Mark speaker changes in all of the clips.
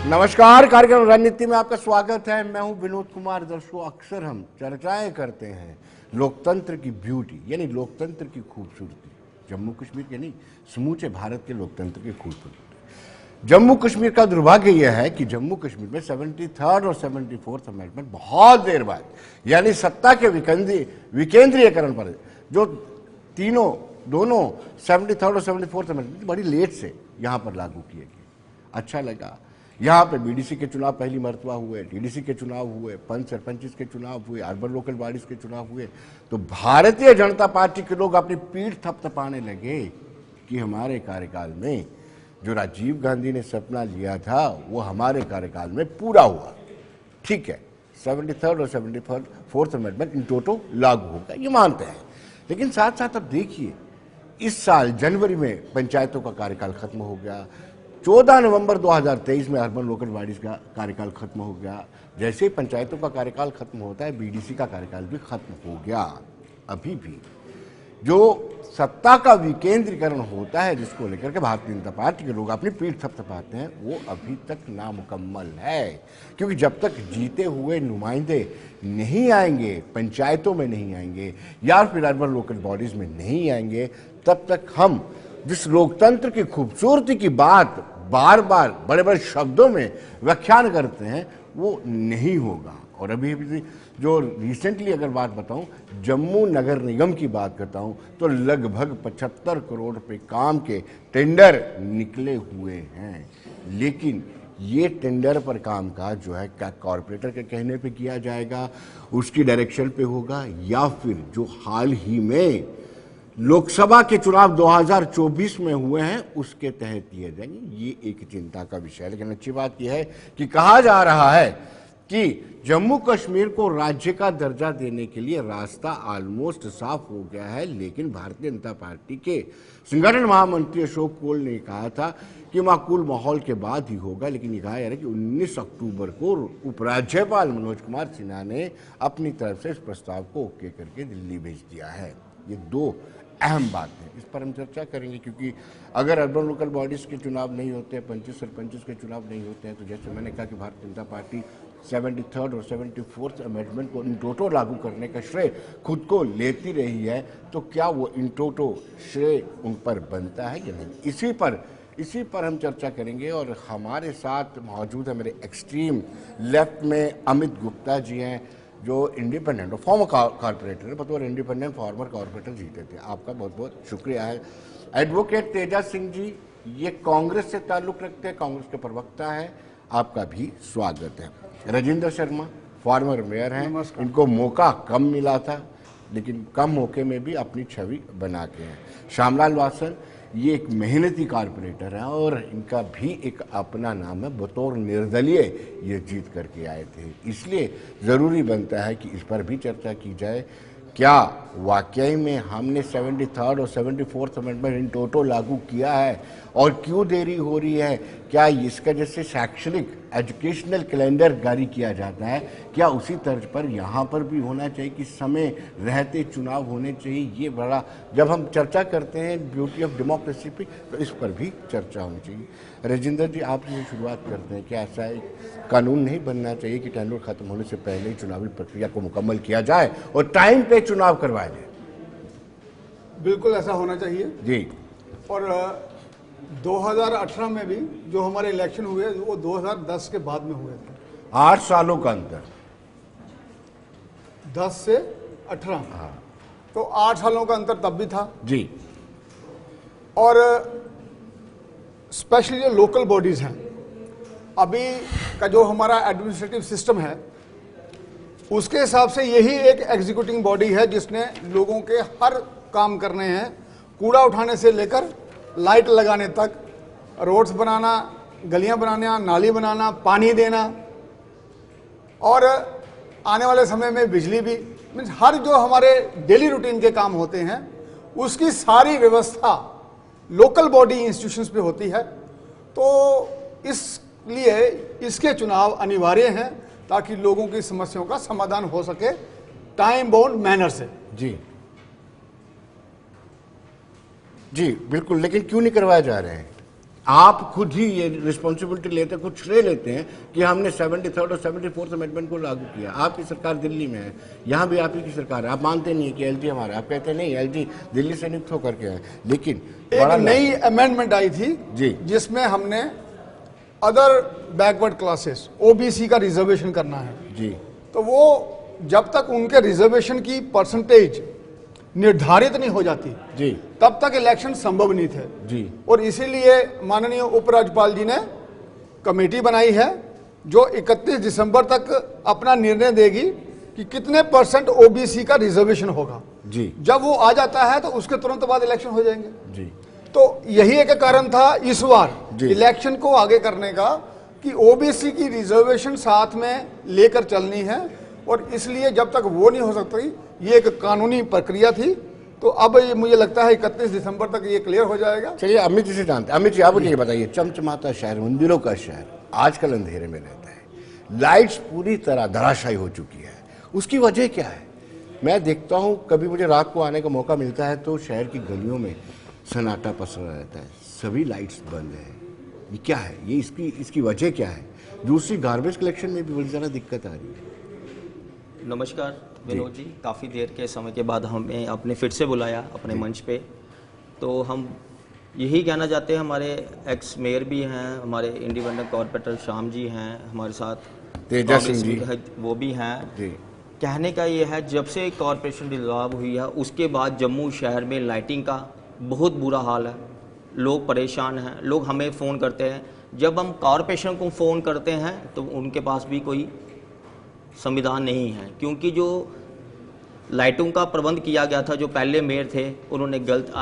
Speaker 1: नमस्कार, कार्यक्रम रणनीति में आपका स्वागत है। मैं हूं विनोद कुमार। दर्शकों, अक्सर हम चर्चाएं करते हैं लोकतंत्र की ब्यूटी, यानी लोकतंत्र की खूबसूरती। जम्मू कश्मीर के नहीं, समूचे भारत के लोकतंत्र की खूबसूरती। जम्मू कश्मीर का दुर्भाग्य यह है कि जम्मू कश्मीर में 73rd और 74th अमेंडमेंट बहुत देर बाद, यानी सत्ता के विकेंद्रीयकरण पर, जो दोनों 73rd और 74th अमेंडमेंट बड़ी लेट से यहाँ पर लागू किए गए। अच्छा लगा। यहाँ पे बीडीसी के चुनाव पहली मरतबा हुए, डीडीसी के चुनाव हुए, पंच सरपंच के चुनाव हुए, अर्बन लोकल बॉडीज के चुनाव हुए, तो भारतीय जनता पार्टी के लोग अपनी पीठ थपथपाने लगे कि हमारे कार्यकाल में जो राजीव गांधी ने सपना लिया था वो हमारे कार्यकाल में पूरा हुआ। ठीक है, 73rd और 74th अमेंडमेंट इन टोटो लागू होगा, ये मानते हैं। लेकिन साथ साथ अब देखिए, इस साल जनवरी में पंचायतों का कार्यकाल खत्म हो गया। 14 नवंबर 2023 में अर्बन लोकल बॉडीज का कार्यकाल खत्म हो गया। जैसे ही पंचायतों का कार्यकाल खत्म होता है, बीडीसी का कार्यकाल भी खत्म हो गया। अभी भी जो सत्ता का विकेंद्रीकरण होता है, जिसको लेकर के भारतीय जनता पार्टी के लोग अपनी पीठ थपथपाते हैं, वो अभी तक नामुकम्मल है। क्योंकि जब तक जीते हुए नुमाइंदे नहीं आएंगे, पंचायतों में नहीं आएंगे या फिर अर्बन लोकल बॉडीज में नहीं आएंगे, तब तक हम जिस लोकतंत्र की खूबसूरती की बात बार बार बड़े बड़े शब्दों में व्याख्यान करते हैं, वो नहीं होगा। और अभी जो रिसेंटली अगर बात बताऊं, जम्मू नगर निगम की बात करता हूं, तो लगभग 75 करोड़ रुपए काम के टेंडर निकले हुए हैं। लेकिन ये टेंडर पर काम काज जो है क्या कॉरपोरेटर के कहने पे किया जाएगा, उसकी डायरेक्शन पे होगा, या फिर जो हाल ही में लोकसभा के चुनाव 2024 में हुए हैं उसके तहत किए जाएंगे, ये एक चिंता का विषय है। लेकिन अच्छी बात यह है कि कहा जा रहा है कि जम्मू कश्मीर को राज्य का दर्जा देने के लिए रास्ता ऑलमोस्ट साफ हो गया है। लेकिन भारतीय जनता पार्टी के संगठन महामंत्री अशोक कोल ने कहा था कि माकूल माहौल के बाद ही होगा। लेकिन ये कहा जा रहा है कि 19 अक्टूबर को उपराज्यपाल मनोज कुमार सिन्हा ने अपनी तरफ से इस प्रस्ताव को ओके करके दिल्ली भेज दिया है। ये दो अहम बात है, इस पर हम चर्चा करेंगे। क्योंकि अगर अर्बन लोकल बॉडीज के चुनाव नहीं होते हैं, पंच सरपंच के चुनाव नहीं होते हैं, तो जैसे मैंने कहा कि भारतीय जनता पार्टी 73rd और 74th अमेंडमेंट को इन टोटो लागू करने का श्रेय खुद को लेती रही है, तो क्या वो इन टोटो श्रेय उन पर बनता है या नहीं, इसी पर हम चर्चा करेंगे। और हमारे साथ मौजूद है मेरे एक्सट्रीम लेफ्ट में अमित गुप्ता जी हैं, जो इंडिपेंडेंट और फॉर्मर कॉर्पोरेटर, बतौर इंडिपेंडेंट फॉर्मर कॉर्पोरेटर जीते थे। आपका बहुत बहुत शुक्रिया है। एडवोकेट तेजा सिंह जी, ये कांग्रेस से ताल्लुक़ रखते हैं, कांग्रेस के प्रवक्ता हैं, आपका भी स्वागत है। राजेंद्र शर्मा, फॉर्मर मेयर हैं, इनको मौका कम मिला था, लेकिन कम मौके में भी अपनी छवि बना के हैं। श्यामलाल वासल, ये एक मेहनती कॉर्पोरेटर हैं और इनका भी एक अपना नाम है, बतौर निर्दलीय ये जीत करके आए थे। इसलिए ज़रूरी बनता है कि इस पर भी चर्चा की जाए। क्या वाकई में हमने 73rd और 74th अमेंडमेंट इन टोटो लागू किया है और क्यों देरी हो रही है? क्या इसका जैसे शैक्षणिक एजुकेशनल कैलेंडर जारी किया जाता है, क्या उसी तर्ज पर यहाँ पर भी होना चाहिए कि समय रहते चुनाव होने चाहिए? ये बड़ा, जब हम चर्चा करते हैं ब्यूटी ऑफ डेमोक्रेसी पे, तो इस पर भी चर्चा होनी चाहिए। राजेंद्र जी, आपसे शुरुआत करते हैं। क्या ऐसा एक कानून नहीं बनना चाहिए कि टेंडर खत्म होने से पहले ही चुनावी प्रक्रिया को मुकम्मल किया जाए और टाइम पे चुनाव करवाया जाए?
Speaker 2: बिल्कुल ऐसा होना चाहिए
Speaker 1: जी।
Speaker 2: और 2018 में भी जो हमारे इलेक्शन हुए वो 2010 के बाद में हुए थे।
Speaker 1: 8 सालों का अंतर,
Speaker 2: 10 से 18।
Speaker 1: हाँ।
Speaker 2: तो 8 सालों का अंतर तब भी था
Speaker 1: जी।
Speaker 2: और स्पेशली जो लोकल बॉडीज हैं, अभी का जो हमारा एडमिनिस्ट्रेटिव सिस्टम है, उसके हिसाब से यही एक एग्जीक्यूटिंग बॉडी है जिसने लोगों के हर काम करने हैं, कूड़ा उठाने से लेकर लाइट लगाने तक, रोड्स बनाना, गलियां बनाना, नाली बनाना, पानी देना, और आने वाले समय में बिजली भी, मीन्स हर जो हमारे डेली रूटीन के काम होते हैं उसकी सारी व्यवस्था लोकल बॉडी इंस्टीट्यूशंस पे होती है। तो इसलिए इसके चुनाव अनिवार्य हैं ताकि लोगों की समस्याओं का समाधान हो सके टाइम बाउंड मैनर से।
Speaker 1: जी जी बिल्कुल। लेकिन क्यों नहीं करवाए जा रहे हैं? आप खुद ही ये रिस्पॉन्सिबिलिटी लेते, खुद श्रेय लेते हैं कि हमने 73rd और 74th अमेंडमेंट को लागू किया। आपकी सरकार दिल्ली में है, यहाँ भी आप ही की सरकार है, आप मानते नहीं है कि एलजी हमारा, आप कहते नहीं एलजी दिल्ली से नियुक्त होकर के आए। लेकिन
Speaker 2: एक नई अमेंडमेंट आई थी
Speaker 1: जी,
Speaker 2: जिसमें हमने अदर बैकवर्ड क्लासेस ओबीसी का रिजर्वेशन करना है
Speaker 1: जी,
Speaker 2: तो वो जब तक उनके रिजर्वेशन की परसेंटेज निर्धारित नहीं हो जाती
Speaker 1: जी,
Speaker 2: तब तक इलेक्शन संभव नहीं थे
Speaker 1: जी,
Speaker 2: और इसीलिए माननीय उपराज्यपाल जी ने कमेटी बनाई है जो 31 दिसंबर तक अपना निर्णय देगी कि कितने % ओबीसी का रिजर्वेशन होगा
Speaker 1: जी,
Speaker 2: जब वो आ जाता है तो उसके तुरंत बाद इलेक्शन हो जाएंगे
Speaker 1: जी।
Speaker 2: तो यही एक कारण था इस बार
Speaker 1: जी।
Speaker 2: इलेक्शन को आगे करने का कि ओबीसी की रिजर्वेशन साथ में लेकर चलनी है और इसलिए जब तक वो नहीं हो सकती ये एक कानूनी प्रक्रिया थी। तो अब ये मुझे लगता है 31 दिसंबर तक ये क्लियर हो जाएगा।
Speaker 1: चलिए अमित जी से जानते हैं। अमित जी आप मुझे ये बताइए, चमचमाता शहर, मंदिरों का शहर आजकल अंधेरे में रहता है, लाइट्स पूरी तरह धराशायी हो चुकी है, उसकी वजह क्या है? मैं देखता हूँ कभी मुझे रात को आने का मौका मिलता है तो शहर की गलियों में सन्नाटा पसरा रहता है, सभी लाइट्स बंद है। ये क्या है? ये इसकी वजह क्या है? दूसरी गार्बेज कलेक्शन में भी बड़ी ज़्यादा दिक्कत आ रही है।
Speaker 3: नमस्कार विनोद जी, काफ़ी देर के समय के बाद हमें आपने फिर से बुलाया अपने मंच पे। तो हम यही कहना चाहते हैं, हमारे एक्स मेयर भी हैं, हमारे इंडिपेंडेंट कॉर्पोरेटर श्याम जी हैं हमारे साथ,
Speaker 1: तेजा सिंह जी
Speaker 3: वो भी हैं
Speaker 1: जी।
Speaker 3: कहने का ये है जब से कॉरपोरेशन डिसॉल्व हुई है उसके बाद जम्मू शहर में लाइटिंग का बहुत बुरा हाल है, लोग परेशान हैं। लोग हमें फ़ोन करते हैं, जब हम कॉरपोरेशन को फ़ोन करते हैं तो उनके पास भी कोई संविधान नहीं है, क्योंकि जो लाइटों का प्रबंध किया गया था, जो पहले मेयर थे उन्होंने गलत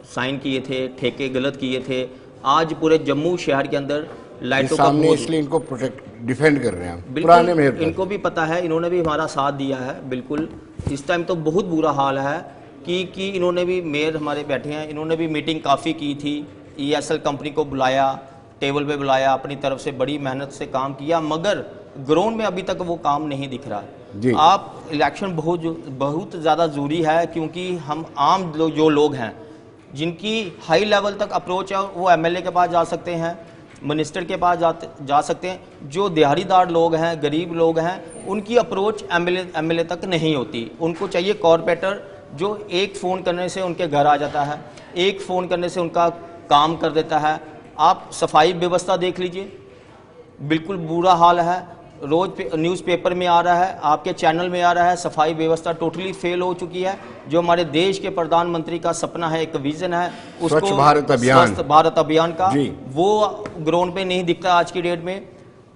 Speaker 3: साइन किए थे, ठेके गलत किए थे। आज पूरे जम्मू शहर के अंदर लाइटों का
Speaker 1: सामने, इसलिए इनको प्रोटेक्ट डिफेंड कर रहे हैं पुराने मेयर।
Speaker 3: इनको भी पता है, इन्होंने भी हमारा साथ दिया है बिल्कुल। इस टाइम तो बहुत बुरा हाल है कि इन्होंने भी, मेयर हमारे बैठे हैं, इन्होंने भी मीटिंग काफ़ी की थी, ESL कंपनी को बुलाया, टेबल पे बुलाया, अपनी तरफ से बड़ी मेहनत से काम किया, मगर ग्राउंड में अभी तक वो काम नहीं दिख रहा है। आप इलेक्शन बहुत ज़्यादा ज़रूरी है, क्योंकि हम आम जो लोग हैं जिनकी हाई लेवल तक अप्रोच है वो MLA के पास जा सकते हैं, मिनिस्टर के पास जा सकते हैं। जो दिहाड़ीदार लोग हैं, गरीब लोग हैं, उनकी अप्रोच MLA तक नहीं होती। उनको चाहिए कॉरपोरेटर जो एक फ़ोन करने से उनके घर आ जाता है, एक फ़ोन करने से उनका काम कर देता है। आप सफाई व्यवस्था देख लीजिए, बिल्कुल बुरा हाल है। रोज न्यूज़पेपर में आ रहा है, आपके चैनल में आ रहा है, सफाई व्यवस्था टोटली फेल हो चुकी है। जो हमारे देश के प्रधानमंत्री का सपना है, एक विजन है, उसको
Speaker 1: स्वच्छ भारत अभियान,
Speaker 3: स्वच्छ भारत अभियान का, वो ग्राउंड पे नहीं दिखता आज की डेट में।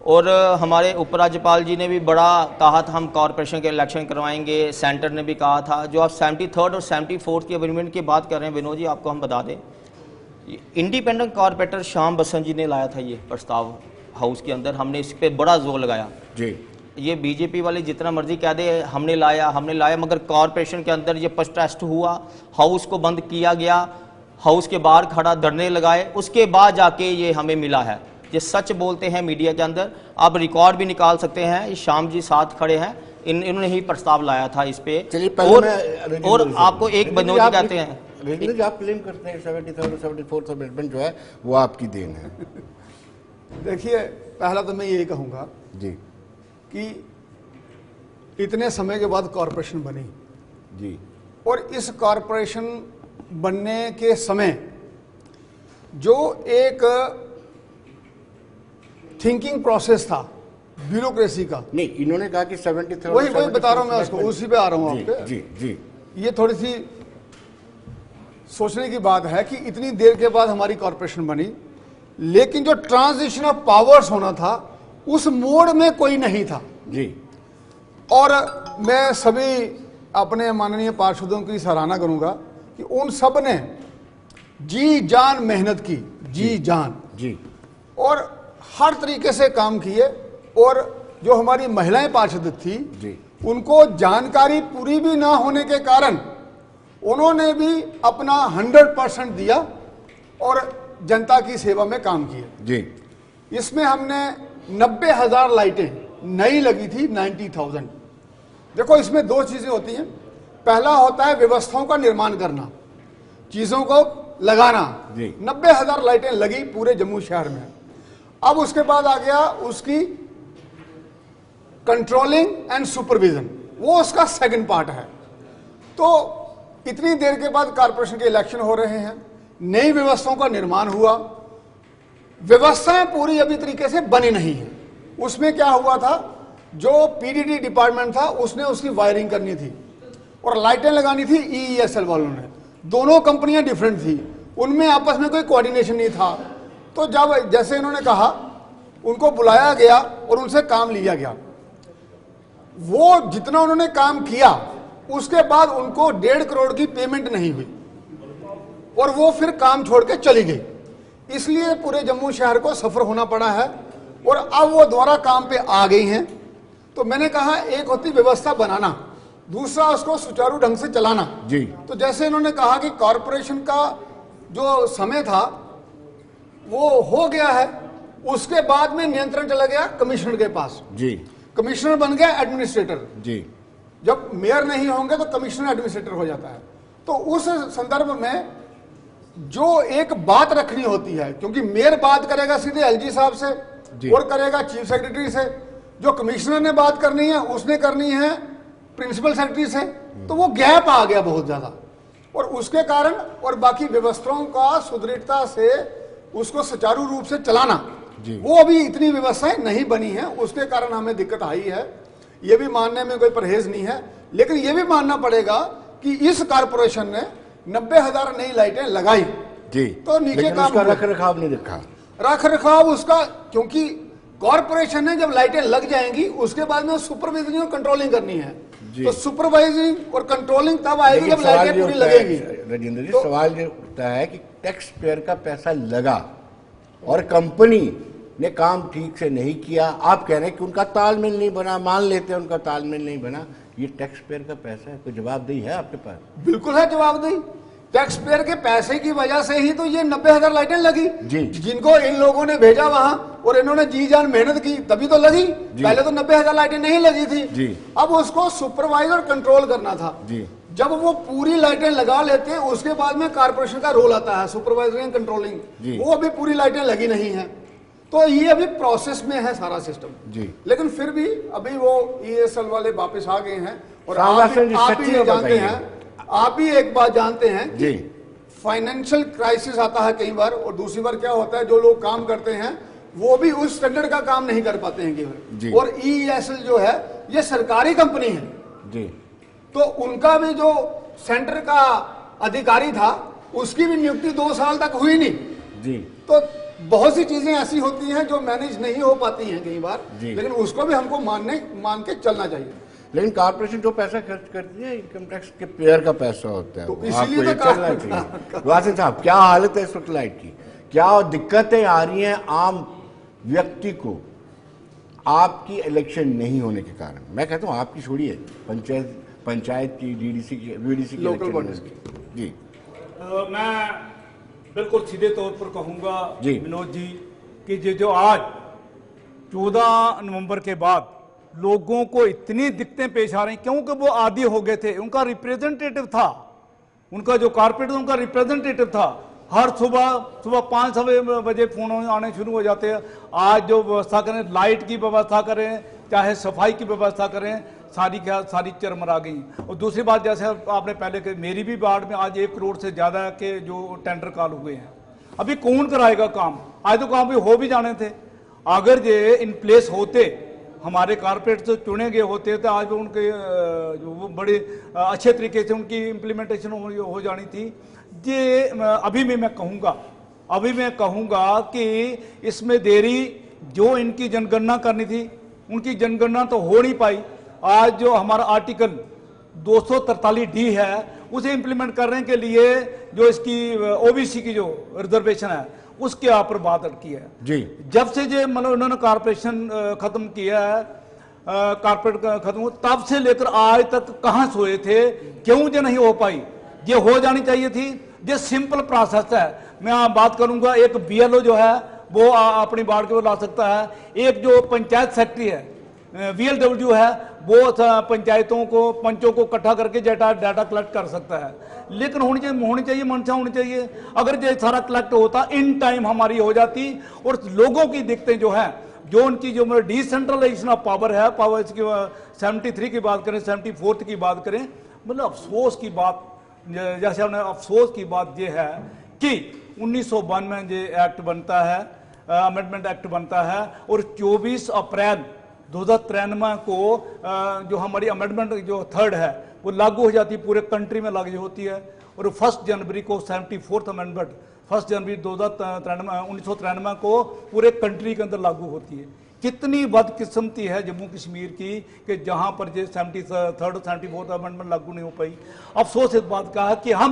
Speaker 3: और हमारे उपराज्यपाल जी ने भी बड़ा कहा था हम कॉरपोरेशन के इलेक्शन करवाएंगे, सेंटर ने भी कहा था। जो आप 73rd और 74th की अमेंडमेंट की बात कर रहे हैं विनोद जी, आपको हम बता दें, इंडिपेंडेंट कॉरपोरेटर श्याम बसंत जी ने लाया था ये प्रस्ताव हाउस के अंदर, हमने इस पे बड़ा जोर लगाया
Speaker 1: जी।
Speaker 3: ये बीजेपी वाले जितना मर्जी कह दे हमने लाया, मगर कॉरपोरेशन के अंदर ये प्रोटेस्ट हुआ, हाउस को बंद किया गया, हाउस के बाहर खड़ा धरने लगाए, उसके बाद जाके ये हमें मिला है। ये सच बोलते हैं मीडिया के अंदर, आप रिकॉर्ड भी निकाल सकते हैं। श्याम जी साथ खड़े हैं, इन्होंने ही प्रस्ताव लाया था इस पे। और आपको एक बनोजी कहते हैं,
Speaker 1: आप क्लेम करते हैं 73rd और 74th अमेंडमेंट जो है वो आपकी देन है।
Speaker 2: देखिए, पहला तो मैं यही कहूँगा
Speaker 1: जी
Speaker 2: कि इतने समय के बाद कॉरपोरेशन बनी
Speaker 1: जी, और
Speaker 2: इस कॉरपोरेशन बनने के समय जो एक थिंकिंग प्रोसेस था ब्यूरोक्रेसी का,
Speaker 1: नहीं इन्होंने कहा कि 73rd
Speaker 2: वही बता रहा हूं मैं, उसको उसी पे आ रहा हूं आपके।
Speaker 1: जी जी,
Speaker 2: ये थोड़ी सी सोचने की बात है कि इतनी देर के बाद हमारी कॉरपोरेशन बनी, लेकिन जो ट्रांजिशन ऑफ पावर्स होना था उस मोड में कोई नहीं था
Speaker 1: जी।
Speaker 2: और मैं सभी अपने माननीय पार्षदों की सराहना करूंगा कि उन सब ने जी जान मेहनत की, जी जान जी, और हर तरीके से काम किए। और जो हमारी महिलाएं पार्षद थी जी, उनको जानकारी पूरी भी ना होने के कारण उन्होंने भी अपना 100% दिया और जनता की सेवा में काम किया जी। इसमें हमने 90,000 लाइटें नई लगी थी, 90,000। देखो, इसमें दो चीजें होती हैं। पहला होता है व्यवस्थाओं का निर्माण करना, चीजों को लगाना।
Speaker 1: जी।
Speaker 2: 90,000 लाइटें लगी पूरे जम्मू शहर में। अब उसके बाद आ गया उसकी कंट्रोलिंग एंड सुपरविजन, वो उसका सेकंड पार्ट है। तो इतनी देर के बाद कारपोरेशन के इलेक्शन हो रहे हैं, नई व्यवस्थाओं का निर्माण हुआ, व्यवस्थाएं पूरी अभी तरीके से बनी नहीं है। उसमें क्या हुआ था, जो पीडीडी डिपार्टमेंट था उसने उसकी वायरिंग करनी थी और लाइटें लगानी थी ईईएसएल वालों ने। दोनों कंपनियां डिफरेंट थी, उनमें आपस में कोई कोऑर्डिनेशन नहीं था। तो जब जैसे इन्होंने कहा, उनको बुलाया गया और उनसे काम लिया गया। वो जितना उन्होंने काम किया उसके बाद उनको 1.5 करोड़ की पेमेंट नहीं हुई और वो फिर काम छोड़ के चली गई। इसलिए पूरे जम्मू शहर को सफर होना पड़ा है और अब वो दोबारा काम पे आ गई हैं। तो मैंने कहा, एक होती व्यवस्था बनाना, दूसरा उसको सुचारू ढंग से चलाना।
Speaker 1: जी।
Speaker 2: तो जैसे इन्होंने कहा कि कॉरपोरेशन का जो समय था वो हो गया है, उसके बाद में नियंत्रण चला गया कमिश्नर के पास।
Speaker 1: जी।
Speaker 2: कमिश्नर बन गया एडमिनिस्ट्रेटर।
Speaker 1: जी।
Speaker 2: जब मेयर नहीं होंगे तो कमिश्नर एडमिनिस्ट्रेटर हो जाता है। तो उस संदर्भ में जो एक बात रखनी होती है, क्योंकि मेयर बात करेगा सीधे एलजी साहब से और करेगा चीफ सेक्रेटरी से, जो कमिश्नर ने बात करनी है उसने करनी है प्रिंसिपल सेक्रेटरी से। तो वो गैप आ गया बहुत ज्यादा, और उसके कारण और बाकी व्यवस्थाओं का सुदृढ़ता से उसको सुचारू रूप से चलाना, वो अभी इतनी व्यवस्थाएं नहीं बनी है, उसके कारण हमें दिक्कत आई है। ये भी मानने में कोई परहेज नहीं है, लेकिन ये भी मानना पड़ेगा कि इस कारपोरेशन ने 90,000 नई लाइटें लगाई।
Speaker 1: जी।
Speaker 2: तो नीचे का
Speaker 1: उसका रख रखाव नहीं रखा।
Speaker 2: रख रखाव उसका, क्योंकि कॉरपोरेशन ने जब लाइटें लग जाएंगी उसके बाद में सुपरवाइजिंग और कंट्रोलिंग करनी है। तो सुपरवाइजिंग और कंट्रोलिंग तब आएगी जब लाइटें पूरी लगेगी।
Speaker 1: राजेंद्र जी, सवाल ये उठता है कि टैक्स पेयर का पैसा लगा और कंपनी ने काम ठीक से नहीं किया। आप कह रहे हैं कि उनका तालमेल नहीं बना, मान लेते हैं उनका तालमेल नहीं बना, ये टैक्स पेयर का पैसा है, कोई जवाबदेही है आपके पास?
Speaker 2: बिल्कुल है जवाबदेही। टैक्स पेयर के पैसे की वजह से ही तो ये 90,000 लाइटें लगी, जिनको इन लोगों ने भेजा वहां और इन्होंने जी जान मेहनत की, तभी तो लगी। पहले तो 90,000 लाइटें नहीं लगी थी। अब उसको सुपरवाइज और कंट्रोल करना था। जब वो पूरी लाइटें लगा लेते हैं उसके बाद में कारपोरेशन का रोल आता है सुपरवाइजरी एंड कंट्रोलिंग। वो अभी पूरी लाइटें लगी नहीं है, तो ये अभी प्रोसेस में है सारा सिस्टम। लेकिन फिर भी अभी वो ईएसएल वाले वापस आ गए हैं। और आप ही जानते हैं, आप ही एक बात जानते हैं कि फाइनेंशियल क्राइसिस आता है कई बार, और दूसरी बार क्या होता है, जो लोग काम करते हैं वो भी उस स्टैंडर्ड का काम नहीं कर पाते हैं। और ईएसएल जो है ये सरकारी कंपनी है, तो उनका भी जो सेंटर का अधिकारी था उसकी भी नियुक्ति 2 साल तक हुई नहीं। तो बहुत सी चीजें ऐसी होती हैं जो मैनेज नहीं हो पाती हैं कई बार, लेकिन उसको भी हमको मान के चलना चाहिए।
Speaker 1: लेकिन कॉर्पोरेशन जो पैसा खर्च करती है इनकम टैक्स के पेयर का पैसा होता है,
Speaker 2: तो
Speaker 1: आपको
Speaker 2: इसीलिए
Speaker 1: ये
Speaker 2: तो
Speaker 1: चलना चाहिए। वासिन साहब, क्या हालत है इस वक्त लाइट की? क्या दिक्कतें आ रही हैं आम व्यक्ति को आपकी इलेक्शन नहीं होने के कारण? मैं कहता हूँ आपकी छोड़िए, पंचायत की, डीडीसी की, वीडीसी की,
Speaker 2: लोकल बॉडीज
Speaker 1: की। जी।
Speaker 4: मैं बिल्कुल सीधे तौर पर कहूंगा विनोद जी कि जो आज 14 नवंबर के बाद लोगों को इतनी दिक्कतें पेश आ रही, क्योंकि वो आदी हो गए थे। उनका रिप्रेजेंटेटिव था, उनका जो कारपोरेटर उनका रिप्रेजेंटेटिव था। हर सुबह 5 बजे फोन आने शुरू हो जाते हैं। आज जो व्यवस्था करें, लाइट की व्यवस्था करें, चाहे सफाई की व्यवस्था करें, सारी चरमरा गई। और दूसरी बात, जैसे आपने पहले कही, मेरी भी वार्ड में आज 1 करोड़ से ज़्यादा के जो टेंडर कॉल हुए हैं। अभी कौन कराएगा काम? आज तो काम भी हो भी जाने थे। अगर ये इन प्लेस होते, हमारे कारपोरेट से चुने गए होते, तो आज उनके जो बड़े अच्छे तरीके से उनकी इम्प्लीमेंटेशन हो जानी थी। ये अभी भी मैं कहूँगा कि इसमें देरी, जो इनकी जनगणना करनी थी उनकी जनगणना तो हो नहीं पाई। आज जो हमारा आर्टिकल 243D है उसे इम्प्लीमेंट करने के लिए जो इसकी ओबीसी की जो रिजर्वेशन है उसके ऊपर बात अटकी है। जब से जो मतलब उन्होंने कारपोरेशन खत्म किया है, कारपोरेट खत्म, तब से लेकर आज तक कहाँ सोए थे, क्यों जो नहीं हो पाई? ये हो जानी चाहिए थी। ये सिंपल प्रोसेस है। मैं बात करूंगा, एक बीएलओ जो है वो अपनी वार्ड के वो ला सकता है। एक जो पंचायत सेक्रेटरी है VLW है वो पंचायतों को, पंचों को इकट्ठा करके डाटा कलेक्ट कर सकता है, लेकिन होनी चाहिए मंशा होनी चाहिए। अगर ये सारा कलेक्ट होता इन टाइम हमारी हो जाती, और लोगों की दिक्कतें जो है, जो उनकी जो डिसेंट्रलाइजेशन ऑफ पावर है, पावर की 73 की बात करें, 74 की बात करें, मतलब अफसोस की बात, जैसे हमने अफसोस की बात ये है कि 1992 में ये एक्ट बनता है, अमेंडमेंट एक्ट बनता है, और 24 अप्रैल 2093 को जो हमारी अमेंडमेंट जो थर्ड है वो लागू हो जाती है, पूरे कंट्री में लागू होती है, और 1 जनवरी को 74th अमेंडमेंट 1 जनवरी 1993 को पूरे कंट्री के अंदर लागू होती है। कितनी बदकिस्मती है जम्मू कश्मीर की कि जहां पर ये 73rd और 74th अमेंडमेंट लागू नहीं हो पाई। अफसोस इस बात का है कि हम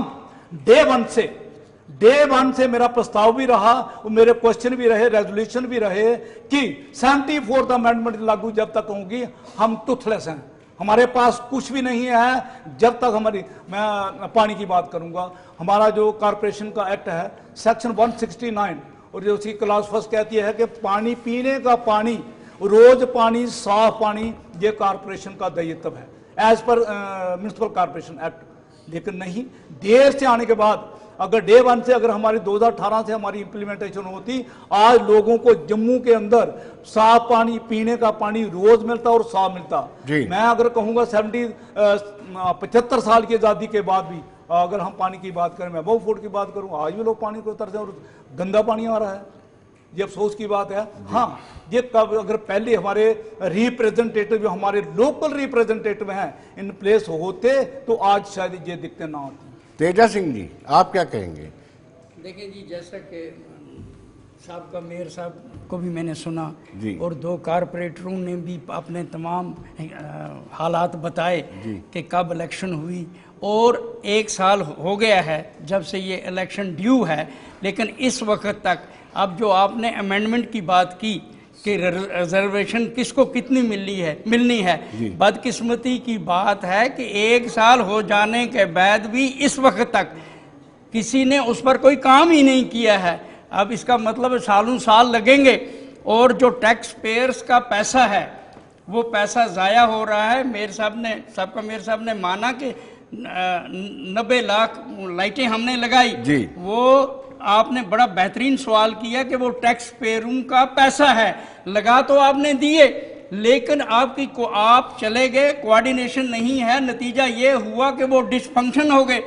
Speaker 4: डे वन से मेरा प्रस्ताव भी रहा और मेरे क्वेश्चन भी रहे, रेजोल्यूशन भी रहे कि 74th अमेंडमेंट लागू जब तक होगी हम टूथलेस हैं, हमारे पास कुछ भी नहीं है जब तक हमारी, मैं पानी की बात करूंगा, हमारा जो कॉर्पोरेशन का एक्ट है सेक्शन 169 और जो उसकी क्लास फर्स्ट कहती है कि पानी, पीने का पानी, रोज पानी, साफ पानी, ये कॉर्पोरेशन का दायित्व है as per municipal corporation act. लेकिन नहीं, देर से आने के बाद, अगर डे वन से अगर हमारी 2018 से हमारी इंप्लीमेंटेशन होती, आज लोगों को जम्मू के अंदर साफ पानी, पीने का पानी रोज मिलता और साफ मिलता। मैं अगर कहूंगा 75 साल की आजादी के बाद भी अगर हम पानी की बात करें, मैं बहु फुट की बात करूं, आज भी लोग पानी को तरसे और गंदा पानी आ रहा है, ये अफसोस की बात है। हाँ, ये कब अगर पहले हमारे रिप्रेजेंटेटिव जो हमारे लोकल रिप्रेजेंटेटिव हैं इन प्लेस होते तो आज शायद ये दिक्कतें ना होती।
Speaker 1: तेजा सिंह जी, आप क्या कहेंगे?
Speaker 5: देखिए जी, जैसा कि साहब का मेयर साहब को भी मैंने सुना
Speaker 1: जी,
Speaker 5: और 2 कारपोरेटरों ने भी अपने तमाम हालात बताए कि कब इलेक्शन हुई, और 1 साल हो गया है जब से ये इलेक्शन ड्यू है, लेकिन इस वक्त तक, अब जो आपने अमेंडमेंट की बात की कि रिजर्वेशन किसको कितनी मिलनी है, बदकिस्मती की बात है कि 1 साल हो जाने के बाद भी इस वक्त तक किसी ने उस पर कोई काम ही नहीं किया है। अब इसका मतलब सालों साल लगेंगे, और जो टैक्स पेयर्स का पैसा है वो पैसा ज़ाया हो रहा है। मेयर साहब ने माना कि 90 लाख लाइटें हमने लगाई, वो आपने बड़ा बेहतरीन सवाल किया कि वो टैक्स पेयरों का पैसा है, लगा तो आपने दिए, लेकिन आप चले गए, कोऑर्डिनेशन नहीं है, नतीजा ये हुआ कि वो डिसफंक्शन हो गए,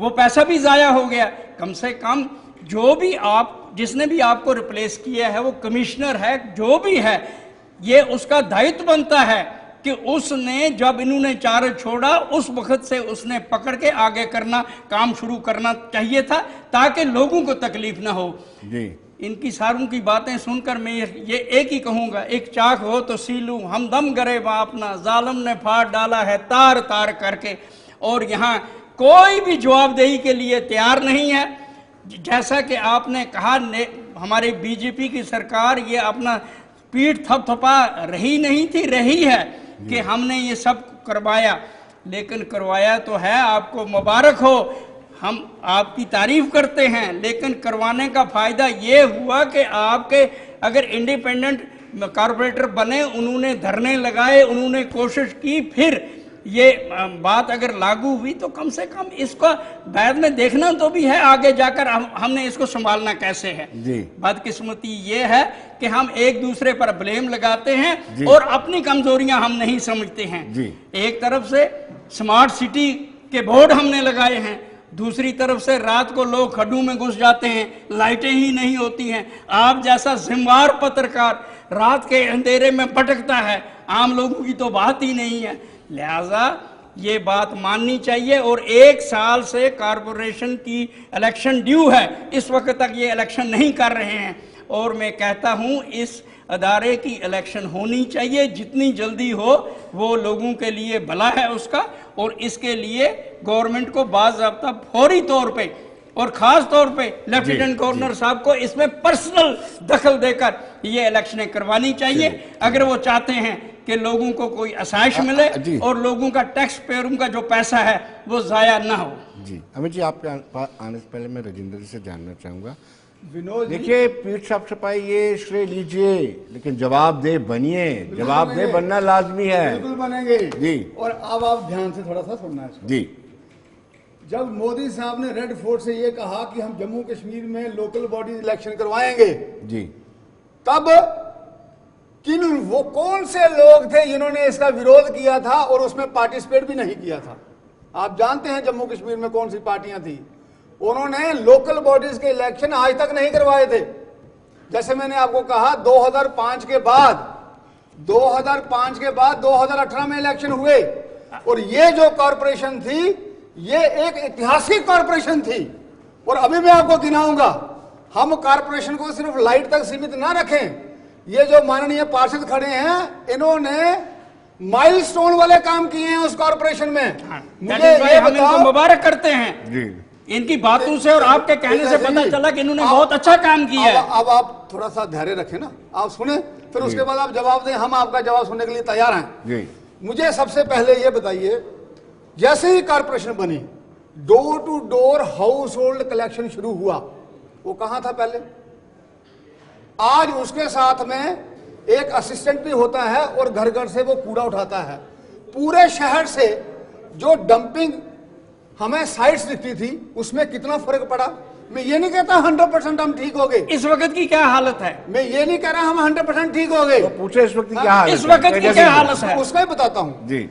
Speaker 5: वो पैसा भी ज़ाया हो गया। कम से कम जो भी जिसने भी आपको रिप्लेस किया है वो कमिश्नर है, जो भी है, ये उसका दायित्व बनता है कि उसने जब इन्होंने चार्ज छोड़ा उस वक्त से उसने पकड़ के आगे काम शुरू करना चाहिए था, ताकि लोगों को तकलीफ ना हो। इनकी सारों की बातें सुनकर मैं ये एक ही कहूंगा, एक चाक हो तो सीलूं, हमदम गरे अपना, जालिम ने फाड़ डाला है तार तार करके, और यहाँ कोई भी जवाबदेही के लिए तैयार नहीं है। जैसा कि आपने कहा, हमारी बीजेपी की सरकार ये अपना पीठ थपथपा रही नहीं थी, रही है कि हमने ये सब करवाया, लेकिन करवाया तो है, आपको मुबारक हो, हम आपकी तारीफ करते हैं, लेकिन करवाने का फायदा ये हुआ कि आपके अगर इंडिपेंडेंट कॉर्पोरेटर बने, उन्होंने धरने लगाए, उन्होंने कोशिश की, फिर ये बात अगर लागू हुई तो कम से कम इसको बाद में देखना तो भी है, आगे जाकर हमने इसको संभालना कैसे है। बदकिस्मती ये है कि हम एक दूसरे पर ब्लेम लगाते हैं और अपनी कमजोरियां हम नहीं समझते हैं। एक तरफ से स्मार्ट सिटी के बोर्ड हमने लगाए हैं, दूसरी तरफ से रात को लोग खड्डों में घुस जाते हैं, लाइटें ही नहीं होती हैं। आप जैसा जिम्मेदार पत्रकार रात के अंधेरे में भटकता है, आम लोगों की तो बात ही नहीं है। लिहाजा ये बात माननी चाहिए, और 1 साल से कॉरपोरेशन की इलेक्शन ड्यू है, इस वक्त तक ये इलेक्शन नहीं कर रहे हैं, और मैं कहता हूँ इस अदारे की इलेक्शन होनी चाहिए, जितनी जल्दी हो वो लोगों के लिए भला है उसका, और इसके लिए गवर्नमेंट को बाज़ाब्ता फौरी तौर पे और ख़ास तौर पे लेफ्टिनेंट गवर्नर साहब को इसमें पर्सनल दखल देकर ये इलेक्शनें करवानी चाहिए, अगर वो चाहते हैं कि लोगों को कोई आसाइश मिले और लोगों का टैक्स पेयरों का जो पैसा है वो ज़ाया ना हो।
Speaker 1: अमित जी, आपके आने से पहले मैं राजेंद्र जी से जानना चाहूँगा,
Speaker 2: विनोद जी,
Speaker 1: देखिए पीठ साफ सफाई ये श्रेय लीजिए, लेकिन जवाबदेह बनिए, जवाबदेह
Speaker 2: बनेंगे।
Speaker 1: बनना लाजमी है।
Speaker 2: बिल्कुल बनेंगे
Speaker 1: जी।
Speaker 2: और अब आप ध्यान से थोड़ा सा सुनना है इसको।
Speaker 1: जी
Speaker 2: जब मोदी साहब ने रेड फोर्ट से ये कहा कि हम जम्मू कश्मीर में लोकल बॉडी इलेक्शन करवाएंगे,
Speaker 1: जी
Speaker 2: तब वो कौन से लोग थे जिन्होंने इसका विरोध किया था और उसमें पार्टिसिपेट भी नहीं किया था? आप जानते हैं जम्मू कश्मीर में कौन सी पार्टियां थी। उन्होंने लोकल बॉडीज के इलेक्शन आज तक नहीं करवाए थे। जैसे मैंने आपको कहा 2005 के बाद 2018 में इलेक्शन हुए और ये जो कॉरपोरेशन थी ये एक ऐतिहासिक कॉरपोरेशन थी। और अभी मैं आपको गिनाऊंगा, हम कॉरपोरेशन को सिर्फ लाइट तक सीमित ना रखें। ये जो माननीय पार्षद खड़े हैं इन्होंने माइलस्टोन वाले काम किए हैं उस कॉरपोरेशन में। मुझे
Speaker 5: भाई,
Speaker 2: ये
Speaker 5: हम इनको
Speaker 2: बताओ,
Speaker 5: मुबारक करते हैं।
Speaker 1: जी
Speaker 5: इनकी बातों से और आपके कहने से पता चला कि इन्होंने बहुत अच्छा काम किया है।
Speaker 2: अब आप थोड़ा सा धैर्य रखें ना, आप सुने, फिर उसके बाद आप जवाब दें। हम आपका जवाब सुनने के लिए तैयार हैं।
Speaker 1: जी
Speaker 2: मुझे सबसे पहले ये बताइए, जैसे ही कॉरपोरेशन बनी, door to door household collection शुरू हुआ, वो कहां था पहले? आज उसके साथ में एक असिस्टेंट भी होता है और घर घर से वो कूड़ा उठाता है। पूरे शहर से जो डंपिंग हमें साइट्स दिखती थी उसमें कितना फर्क पड़ा। मैं ये नहीं कहता 100% हम ठीक हो गए,
Speaker 5: इस वक्त की क्या हालत है?
Speaker 2: मैं ये नहीं कह रहा हम 100% ठीक हो गए,
Speaker 1: तो पूछे इस वक्त की क्या हालत
Speaker 5: इस
Speaker 1: है?
Speaker 5: वक्त की क्या हालत है?
Speaker 2: उसका ही बताता हूं।
Speaker 1: जी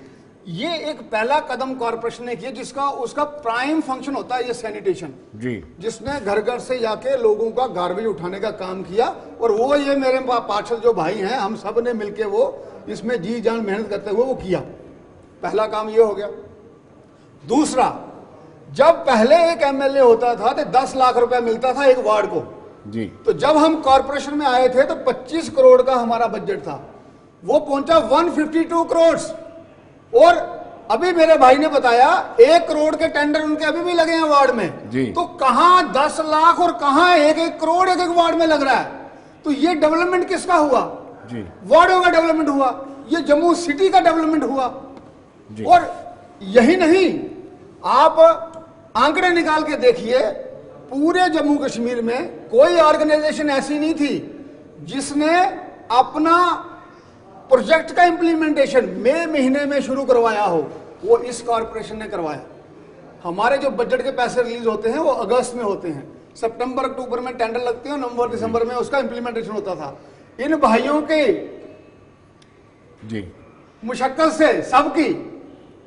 Speaker 2: ये एक पहला कदम कॉर्पोरेशन ने किया जिसका उसका प्राइम फंक्शन होता है ये सैनिटेशन,
Speaker 1: जी
Speaker 2: जिसने घर घर से जाके लोगों का गार्बेज उठाने का काम किया। और वो ये मेरे पार्षद जो भाई हैं हम सब ने मिलके वो इसमें जी जान मेहनत करते हुए वो किया। पहला काम ये हो गया। दूसरा, जब पहले एक एमएलए होता था तो 10 लाख रुपया मिलता था एक वार्ड को।
Speaker 1: जी
Speaker 2: तो जब हम कॉर्पोरेशन में आए थे तो 25 करोड़ का हमारा बजट था, वो पहुंचा 152 करोड़। और अभी मेरे भाई ने बताया 1 करोड़ के टेंडर उनके अभी भी लगे हैं वार्ड में।
Speaker 1: जी।
Speaker 2: तो कहां 10 लाख और कहां 1-1 करोड़ एक वार्ड में लग रहा है। तो ये डेवलपमेंट किसका हुआ?
Speaker 1: जी
Speaker 2: वार्डों का डेवलपमेंट हुआ, ये जम्मू सिटी का डेवलपमेंट हुआ।
Speaker 1: जी।
Speaker 2: और यही नहीं, आप आंकड़े निकाल के देखिए, पूरे जम्मू कश्मीर में कोई ऑर्गेनाइजेशन ऐसी नहीं थी जिसने अपना प्रोजेक्ट का इंप्लीमेंटेशन मई महीने में शुरू करवाया हो, वो इस कॉर्पोरेशन ने करवाया। हमारे जो बजट के पैसे रिलीज होते हैं वो अगस्त में होते हैं, सितंबर अक्टूबर में टेंडर लगते हैं, नवंबर दिसंबर में उसका इंप्लीमेंटेशन होता था। इन भाइयों के
Speaker 1: जी
Speaker 2: मुशक्कत से सबकी,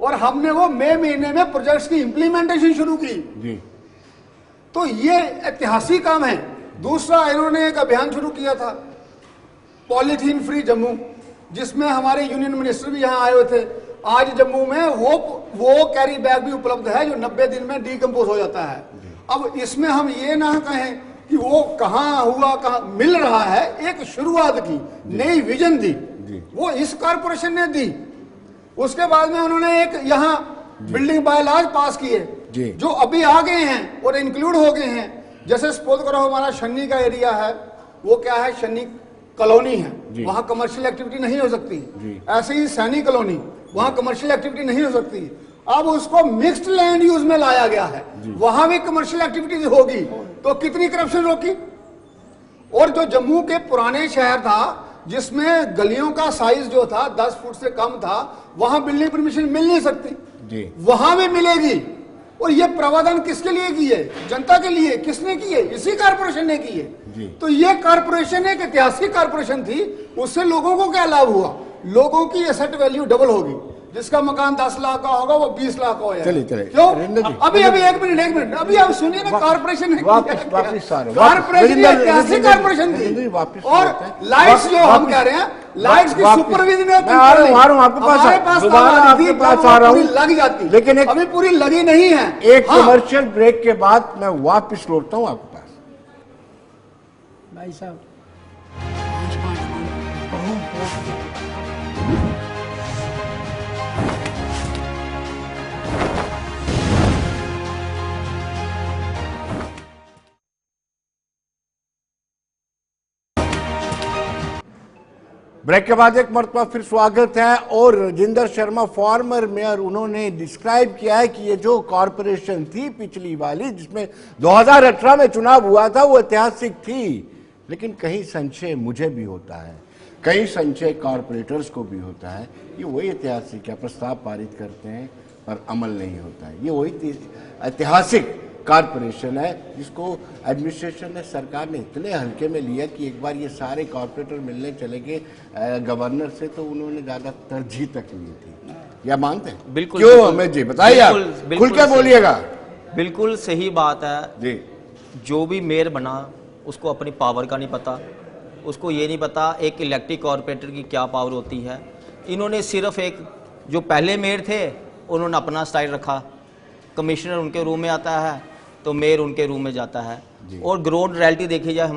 Speaker 2: और हमने वो मई महीने में प्रोजेक्ट्स की इंप्लीमेंटेशन शुरू की।
Speaker 1: जी
Speaker 2: तो ये ऐतिहासिक काम है। दूसरा, इन्होंने एक अभियान शुरू किया था पॉलीथीन फ्री जम्मू, जिसमें हमारे यूनियन मिनिस्टर भी यहाँ आए हुए थे। आज जम्मू में वो कैरी बैग भी उपलब्ध है जो 90 दिन में डिकम्पोज हो जाता है। अब इसमें हम ये ना कहें कि वो कहाँ हुआ, कहाँ मिल रहा है। एक शुरुआत की नई विजन दी, वो इस कॉर्पोरेशन ने दी। उसके बाद में उन्होंने एक यहाँ बिल्डिंग बायलॉज पास किए जो अभी आ गए हैं और इंक्लूड हो गए हैं। जैसे सपोज करो हमारा शन्नी का एरिया है, वो क्या है, शन्नी कॉलोनी है, वहां कमर्शियल एक्टिविटी नहीं हो सकती। ऐसे ही सैनी कॉलोनी, वहां कमर्शियल एक्टिविटी नहीं हो सकती। अब उसको मिक्स्ड लैंड यूज में लाया गया है, वहां भी कमर्शियल एक्टिविटी होगी। तो कितनी करप्शन रोकी। और जो जम्मू के पुराने शहर था जिसमें गलियों का साइज जो था 10 फुट से कम था, वहां बिल्डिंग परमिशन मिल नहीं सकती, वहां भी मिलेगी। और ये प्रावधान किसके लिए किए? जनता के लिए। किसने किए? इसी कॉर्पोरेशन ने किए। तो ये कॉर्पोरेशन एक ऐतिहासिक कॉर्पोरेशन थी। उससे लोगों को क्या लाभ हुआ? लोगों की एसेट वैल्यू डबल होगी। जिसका मकान 10 लाख का होगा वो 20 लाख का हो जाएगा।
Speaker 1: चलिए
Speaker 2: क्यों? अभी एक मिनट अभी आप सुनिए ना, कॉर्पोरेशन ने कॉर्पोरेशन ऐतिहासिक कॉर्पोरेशन थी। और लाइट्स जो हम कह रहे हैं, लाइट्स की सुपरविजन हमारे पास लग जाती,
Speaker 1: लेकिन
Speaker 2: अभी पूरी लगी नहीं है।
Speaker 1: एक कमर्शियल ब्रेक के बाद मैं वापस लौटता हूँ आपके पास।
Speaker 5: भाई साहब,
Speaker 1: ब्रेक के बाद एक मरतबा फिर स्वागत है। और राजेंद्र शर्मा फॉर्मर मेयर, उन्होंने डिस्क्राइब किया है कि ये जो कॉरपोरेशन थी पिछली वाली जिसमें 2018 में चुनाव हुआ था वो ऐतिहासिक थी, लेकिन कहीं संशय मुझे भी होता है, कई संशय कॉरपोरेटर्स को भी होता है। ये वही ऐतिहासिक है, प्रस्ताव पारित करते हैं पर अमल नहीं होता है। ये वही ऐतिहासिक कॉरपोरेशन है जिसको एडमिनिस्ट्रेशन ने, सरकार ने इतने हल्के में लिया कि एक बार ये सारे कॉरपोरेटर मिलने चले गए गवर्नर से तो उन्होंने ज़्यादा तरजीह तक ली थी। या मानते हैं?
Speaker 3: बिल्कुल।
Speaker 1: क्यों हमें जी बताइए, आप खुल के बोलिएगा।
Speaker 3: बिल्कुल सही बात है
Speaker 1: जी।
Speaker 3: जो भी मेयर बना उसको अपनी पावर का नहीं पता, उसको ये नहीं पता एक इलेक्टेड कॉरपोरेटर की क्या पावर होती है। इन्होंने सिर्फ एक जो पहले मेयर थे उन्होंने अपना स्टाइल रखा, कमिश्नर उनके रूम में आता है तो मेयर उनके रूम में जाता है। और ग्राउंड रियलिटी देखी जाए,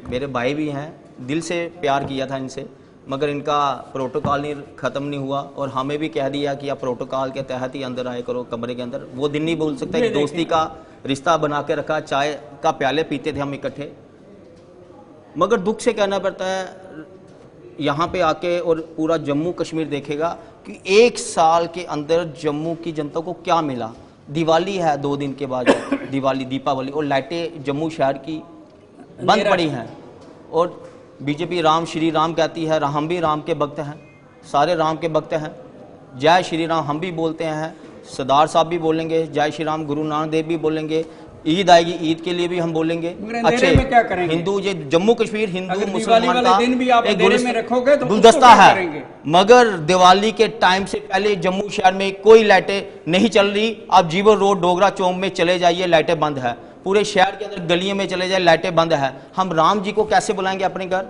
Speaker 3: मेरे भाई भी हैं, दिल से प्यार किया था इनसे, मगर इनका प्रोटोकॉल नहीं ख़त्म नहीं हुआ और हमें भी कह दिया कि आप प्रोटोकॉल के तहत ही अंदर आए करो कमरे के अंदर। वो दिन नहीं भूल सकते, एक दोस्ती का रिश्ता बना के रखा, चाय का प्याले पीते थे हम इकट्ठे। मगर दुख से कहना पड़ता है यहाँ पे आके और पूरा जम्मू कश्मीर देखेगा कि एक साल के अंदर जम्मू की जनता को क्या मिला। दिवाली है 2 दिन के बाद दिवाली दीपावली, और लाइटें जम्मू शहर की बंद पड़ी हैं। और बीजेपी राम श्री राम कहती है, हम भी राम के भक्त हैं, सारे राम के भक्त हैं। जय श्री राम हम भी बोलते हैं, सरदार साहब भी बोलेंगे जय श्री राम, गुरु नानक देव भी बोलेंगे, ईद आएगी ईद के लिए भी हम बोलेंगे। अच्छे
Speaker 5: क्या करेंगे?
Speaker 3: हिंदू, ये जम्मू कश्मीर हिंदू
Speaker 5: मुसलमान का एक
Speaker 3: में
Speaker 5: रखोगे तो
Speaker 3: गुलदस्ता है। मगर दिवाली के टाइम से पहले जम्मू शहर में कोई लाइटें नहीं चल रही। आप जीवन रोड डोगरा चौक में चले जाइए, लाइटें बंद है। पूरे शहर के अंदर गलियों में चले जाए, लाइटें बंद है। हम राम जी को कैसे बुलाएंगे अपने घर,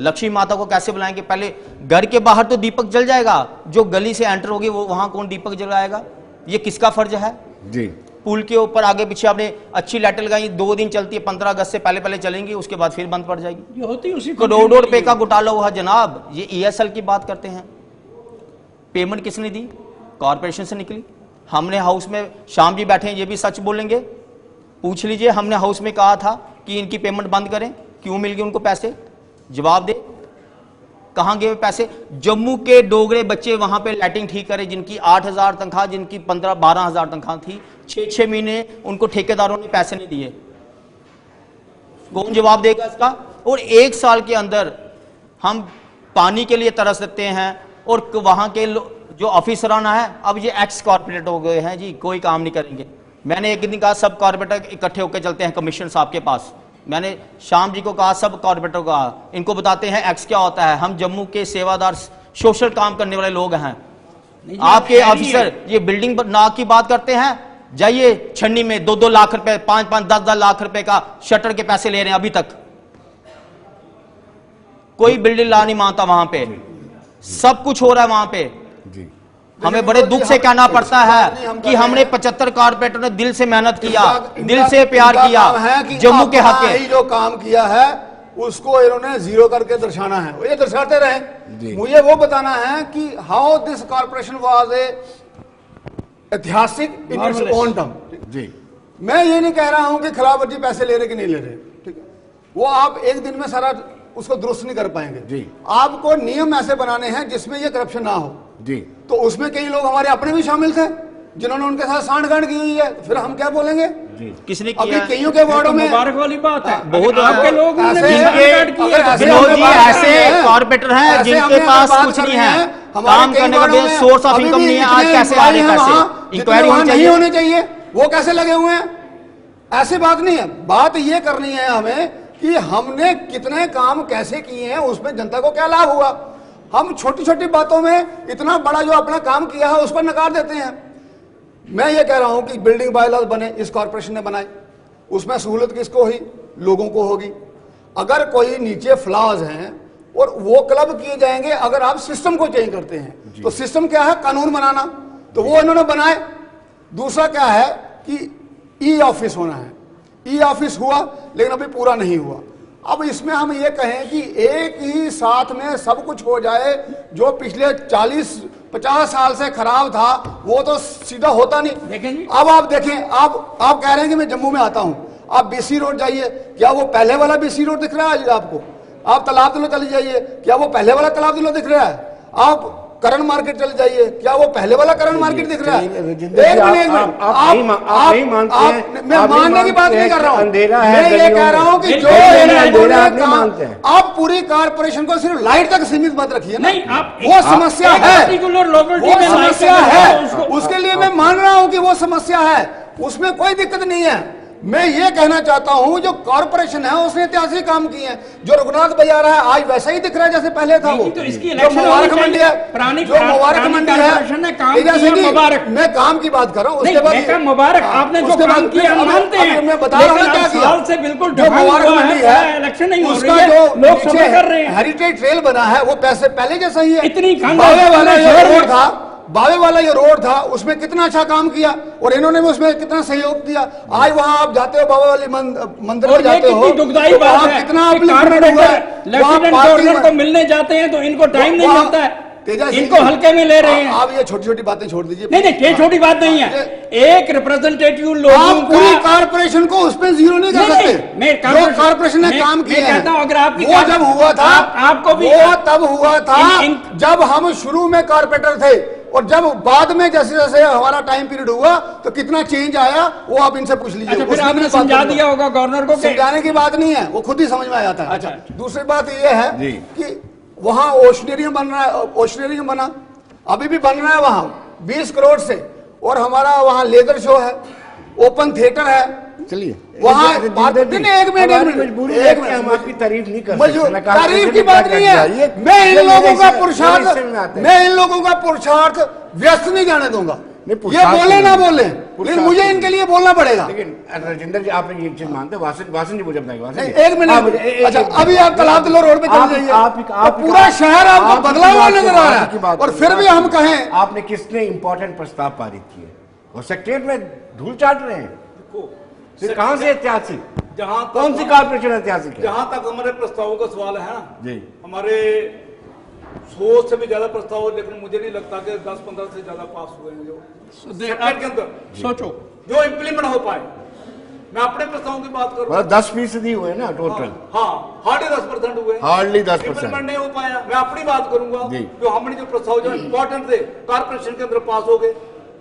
Speaker 3: लक्ष्मी माता को कैसे बुलाएंगे? पहले घर के बाहर तो दीपक जल जाएगा, जो गली से एंटर होगी वो वहां कौन दीपक जलाएगा? ये किसका फर्ज है?
Speaker 1: जी।
Speaker 3: पुल के ऊपर आगे पीछे आपने अच्छी लाइटें लगाई, 2 दिन चलती है, 15 अगस्त से पहले पहले चलेंगी, उसके बाद फिर बंद पड़ जाएगी।
Speaker 5: ये होती उसी
Speaker 3: करोड़ों रुपए का घोटाला हुआ जनाब। ये ईएसएल की बात करते हैं, पेमेंट किसने दी? कॉर्पोरेशन से निकली। हमने हाउस में, शाम जी बैठे हैं ये भी सच बोलेंगे, पूछ लीजिए हमने हाउस में कहा था कि इनकी पेमेंट बंद करें, क्यों मिल गए उनको पैसे? जवाब दे, कहां गए पैसे? जम्मू के डोगरे बच्चे वहां पे लाइटिंग ठीक करे, जिनकी 8,000 तनख्वाह, जिनकी 15-12,000 तनख्वाह थी, 6-6 महीने उनको ठेकेदारों ने पैसे नहीं दिए। कौन जवाब देगा इसका? और 1 साल के अंदर हम पानी के लिए तरस देते हैं और वहां के जो ऑफिसराना है, अब ये एक्स कॉर्पोरेट हो गए हैं जी, कोई काम नहीं करेंगे। मैंने एक दिन कहा सब कॉर्पोरेटर इकट्ठे होकर चलते हैं कमिश्नर साहब के पास। मैंने शाम जी को कहा, सब कॉर्पोरेटर को कहा, इनको बताते हैं एक्स क्या होता है। हम जम्मू के सेवादार सोशल काम करने वाले लोग हैं। आपके ऑफिसर ये बिल्डिंग ना की बात करते हैं, जाइए छन्नी में 2-2 लाख रुपए, 5-5, 10-10 लाख रुपए का शटर के पैसे ले रहे हैं। अभी तक कोई बिल्डिंग ला नहीं मानता वहां पे, सब कुछ हो रहा है वहां पे। हमें बड़े दुख से कहना पड़ता है कि हमने 75 कॉर्पोरेटर ने दिल से मेहनत किया, दिल से प्यार किया जम्मू के हक में।
Speaker 2: जो काम किया है उसको इन्होंने जीरो करके दर्शाना है, ये दर्शाते रहे। मुझे वो बताना है कि how this corporation was a ऐतिहासिक इन इट्स ओन टर्म।
Speaker 1: जी,
Speaker 2: मैं ये नहीं कह रहा हूं कि खिलाफवर्जी पैसे ले रहे कि नहीं ले रहे, ठीक है, वो आप एक दिन में सारा उसको दुरुस्त नहीं कर पाएंगे।
Speaker 1: जी,
Speaker 2: आपको नियम ऐसे बनाने हैं जिसमें ये करप्शन ना हो।
Speaker 1: जी,
Speaker 2: तो उसमें कई लोग हमारे अपने भी शामिल थे जिन्होंने उनके साथ सांठगांठ की हुई है, फिर हम क्या बोलेंगे?
Speaker 3: किसने
Speaker 2: अभी
Speaker 3: किया?
Speaker 2: कईयों के वार्डों में
Speaker 5: मुबारक वाली बात है,
Speaker 3: बहुत
Speaker 5: आपके लोग
Speaker 3: ऐसे कॉर्पोरेटर हैं जिनके पास कुछ नहीं है, काम करने का सोर्स ऑफ इनकम नहीं है, आज कैसे आ रहे पैसे? इंक्वायरी
Speaker 2: होनी चाहिए, वो कैसे लगे हुए हैं? ऐसी बात नहीं है। बात ये करनी है हमें कि हमने कितने काम कैसे किए हैं, उसमें जनता को क्या लाभ हुआ। हम छोटी छोटी बातों में इतना बड़ा जो अपना काम किया है उस पर नकार देते हैं। मैं ये कह रहा हूं कि बिल्डिंग बायलॉज बने, इस कॉर्पोरेशन ने बनाए, उसमें सहूलत किसको हुई? लोगों को होगी। अगर कोई नीचे फ्लॉज हैं और वो क्लब किए जाएंगे, अगर आप सिस्टम को चेंज करते हैं तो सिस्टम क्या है? कानून बनाना, तो वो इन्होंने बनाए। दूसरा क्या है कि ई ऑफिस होना है, ई ऑफिस हुआ लेकिन अभी पूरा नहीं हुआ। अब इसमें हम ये कहें कि एक ही साथ में सब कुछ हो जाए, जो पिछले 40-50 साल से खराब था वो तो सीधा होता नहीं। अब आप देखें, आप कह रहे हैं कि मैं जम्मू में आता हूं, आप बीसी रोड जाइए, क्या वो पहले वाला बीसी रोड दिख रहा है आज आपको? आप तालाब दिलो चले जाइए, क्या वो पहले वाला तालाब दिलो दिख रहा है? आप करण मार्केट चले जाइए, क्या वो पहले वाला करण मार्केट दिख रहा है? एक मिनट, मैं मानने की बात नहीं कर रहा हूँ, मैं ये कह रहा हूँ कि जो आप पूरी कारपोरेशन को सिर्फ लाइट तक सीमित मत रखिए ना, वो समस्या है, वो समस्या है, उसके लिए मैं मान रहा हूँ कि वो समस्या है, उसमें कोई दिक्कत नहीं है। मैं ये कहना चाहता हूं जो कॉर्पोरेशन है उसने ऐतिहासिक काम किए हैं। जो रघुनाथ बाजार है आज वैसा ही दिख रहा है जैसे पहले था। वो
Speaker 5: तो इसकी
Speaker 2: जो मुबारक मंडी है, जो मुबारक मंडी है, मैं काम की बात कर रहा हूँ। उसके बाद
Speaker 5: मुबारक आपने जो काम किया हम मानते हैं,
Speaker 2: मैं बता रहा हूँ क्या किया
Speaker 5: से बिल्कुल
Speaker 2: जो मुबारक मंडी है,
Speaker 5: इलेक्शन नहीं हो
Speaker 2: उसका
Speaker 5: रही है,
Speaker 2: जो
Speaker 5: लोग सफर कर रहे हैं,
Speaker 2: हेरिटेज ट्रेल बना है वो पैसे पहले जैसा ही है।
Speaker 5: इतनी
Speaker 2: बावे वाला ये रोड था उसमें कितना अच्छा काम किया और इन्होंने भी उसमें कितना सहयोग दिया। आज वहां आप जाते हो बाबा वाली मंदिर में जाते हो तो वहां कितना उप्लिफ्टमेंट हुआ है।
Speaker 5: लेफ्टिनेंट गवर्नर को मिलने जाते हैं तो इनको टाइम नहीं मिलता है, इनको हल्के में ले रहे हैं।
Speaker 2: आप ये छोटी छोटी बातें छोड़ दीजिए।
Speaker 5: नहीं ये छोटी बात नहीं है, एक रिप्रेजेंटेटिव लोगों
Speaker 2: आप पूरी कारपोरेशन को उसमें जीरो नहीं कर सकते। जो कारपोरेशन ने काम किया है
Speaker 5: अगर आपकी
Speaker 2: वो जब हुआ था
Speaker 5: आपको भी
Speaker 2: वो तब हुआ था जब हम शुरू में कारपोरेटर थे और जब बाद में जैसे जैसे हमारा टाइम पीरियड हुआ तो कितना चेंज आया वो आप इनसे पूछ लीजिए।
Speaker 5: अच्छा, फिर आपने समझा दिया होगा गवर्नर को?
Speaker 2: समझाने की बात नहीं है, वो खुद ही समझ में आ जाता है। अच्छा, दूसरी बात ये है कि वहां ओशनेरियम बन रहा है, ओशनेरियम बना अभी भी बन रहा है वहां 20 करोड़ से, और हमारा वहां लेजर शो है, ओपन थिएटर है।
Speaker 1: चलिए
Speaker 2: वहां एक मिनट
Speaker 1: हम आपकी तारीफ नहीं कर
Speaker 2: सकते, तारीफ की बात नहीं है। मैं इन लोगों का पुरुषार्थ व्यस्त नहीं जाने दूंगा। ये बोले ना बोले लेकिन मुझे इनके लिए बोलना पड़ेगा।
Speaker 1: लेकिन राजेंद्र जी आप ये चीज मानते हैं? वासन जी मुझे बताइए।
Speaker 2: एक मिनट, अच्छा अभी आप तालाब दिलो रोड पे चले जाइए, पूरा शहर आपको बदला हुआ नजर आ रहा है और फिर भी हम कहें
Speaker 1: आपने किसने इंपॉर्टेंट प्रस्ताव पारित किए और सेक्रेटरीट में धूल चाट रहे हैं? कहां से ऐतिहासिक,
Speaker 4: जहां
Speaker 1: कौन सी कारपोरेशन ऐतिहासिक है?
Speaker 4: जहां तक हमारे प्रस्तावों का सवाल है ना
Speaker 1: जी,
Speaker 4: हमारे 100 से भी ज्यादा प्रस्ताव, लेकिन मुझे नहीं लगता कि 10-15 से ज्यादा पास हुए हैं जो के अंदर
Speaker 5: सोचो
Speaker 4: जो इम्प्लीमेंट हो पाए। मैं अपने प्रस्तावों की बात करूं
Speaker 1: 10% हुए ना टोटल।
Speaker 4: हाँ, हार्डली 10% हुए,
Speaker 1: हार्डली 10%
Speaker 4: इम्प्लीमेंट नहीं हो पाया। मैं अपनी बात करूंगा जो हमने जो प्रस्ताव जो इम्पोर्टेंट थे कारपोरेशन के अंदर पास हो गए,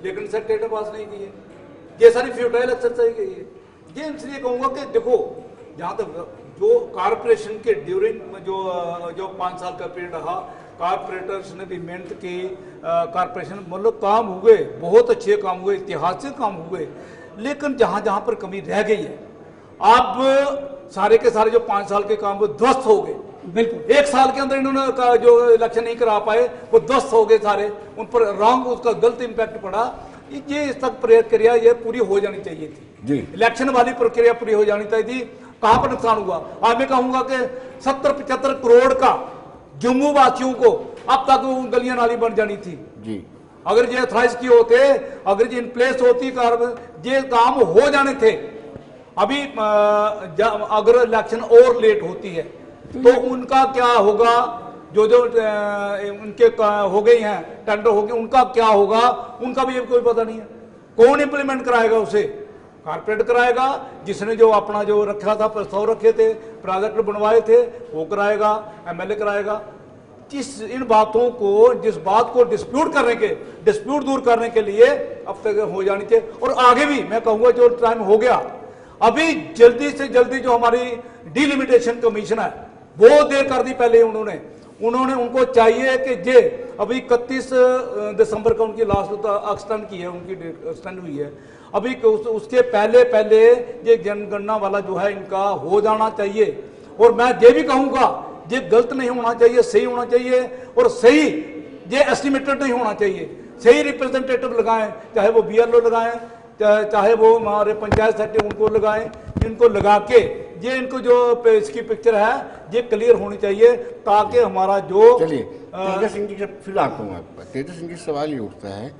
Speaker 4: लेकिन सेक्रेटरी ने पास नहीं किए। ये सारी फ्यूटाइल एक्सरसाइज गई है। ये इसलिए कहूंगा कि देखो जहां तक जो कारपोरेशन के ड्यूरिंग जो 5 साल का पीरियड रहा, कारपोरेटर्स ने भी मेहनत की, कारपोरेशन मतलब काम हुए, बहुत अच्छे काम हुए, ऐतिहासिक काम हुए, लेकिन जहां जहां पर कमी रह गई है अब सारे के सारे जो 5 साल के काम वो ध्वस्त हो गए। बिल्कुल 1 साल के अंदर इन्होंने जो इलेक्शन नहीं करा पाए वो ध्वस्त हो गए सारे, उन पर रॉन्ग उसका गलत इंपैक्ट पड़ा। ये इस तक प्रक्रिया ये पूरी हो जानी चाहिए थी जी, इलेक्शन वाली प्रक्रिया पूरी हो जानी चाहिए थी। कहां पर नुकसान हुआ? आज मैं कहूंगा कि 70-75 करोड़ का जम्मू वासियों को अब तक वो गलियां नाली बन जानी थी जी। अगर ये अथराइज किए होते, अगर ये इन प्लेस होती, ये काम हो जाने थे। अभी अगर इलेक्शन और लेट होती है तो उनका क्या होगा? जो उनके हो गई हैं टेंडर हो गए, उनका क्या होगा? उनका भी कोई पता नहीं है। कौन इंप्लीमेंट कराएगा? उसे कारपोरेट कराएगा, जिसने जो अपना जो रखा था, प्रस्ताव रखे थे, प्रोजेक्ट बनवाए थे, वो कराएगा, एमएलए कराएगा। इन बातों को, जिस बात को डिस्प्यूट दूर करने के लिए अब तक हो जानी चाहिए। और आगे भी मैं कहूंगा जो टाइम हो गया, अभी जल्दी से जल्दी जो हमारी डिलिमिटेशन कमीशन है वो देर कर दी पहले उनको चाहिए कि जे अभी 31 दिसंबर का उनकी लास्ट एक्सटेंड की है, उनकी डेट एक्सटेंड हुई है। अभी उसके पहले ये जनगणना वाला जो है इनका हो जाना चाहिए। और मैं ये भी कहूंगा ये गलत नहीं होना चाहिए, सही होना चाहिए, और सही ये एस्टिमेटेड नहीं होना चाहिए। सही रिप्रेजेंटेटिव लगाएं, चाहे वो बीएलओ लगाएं, चाहे वो हमारे पंचायत सेक्रेटरी उनको लगाएं। इनको लगा के ये इनको जो इसकी पिक्चर है ये क्लियर होनी चाहिए, ताकि हमारा जो
Speaker 1: चलिए तेजस सिंह जी फिर आता हूँ आपका। तेजस सिंह जी सवाल ये उठता है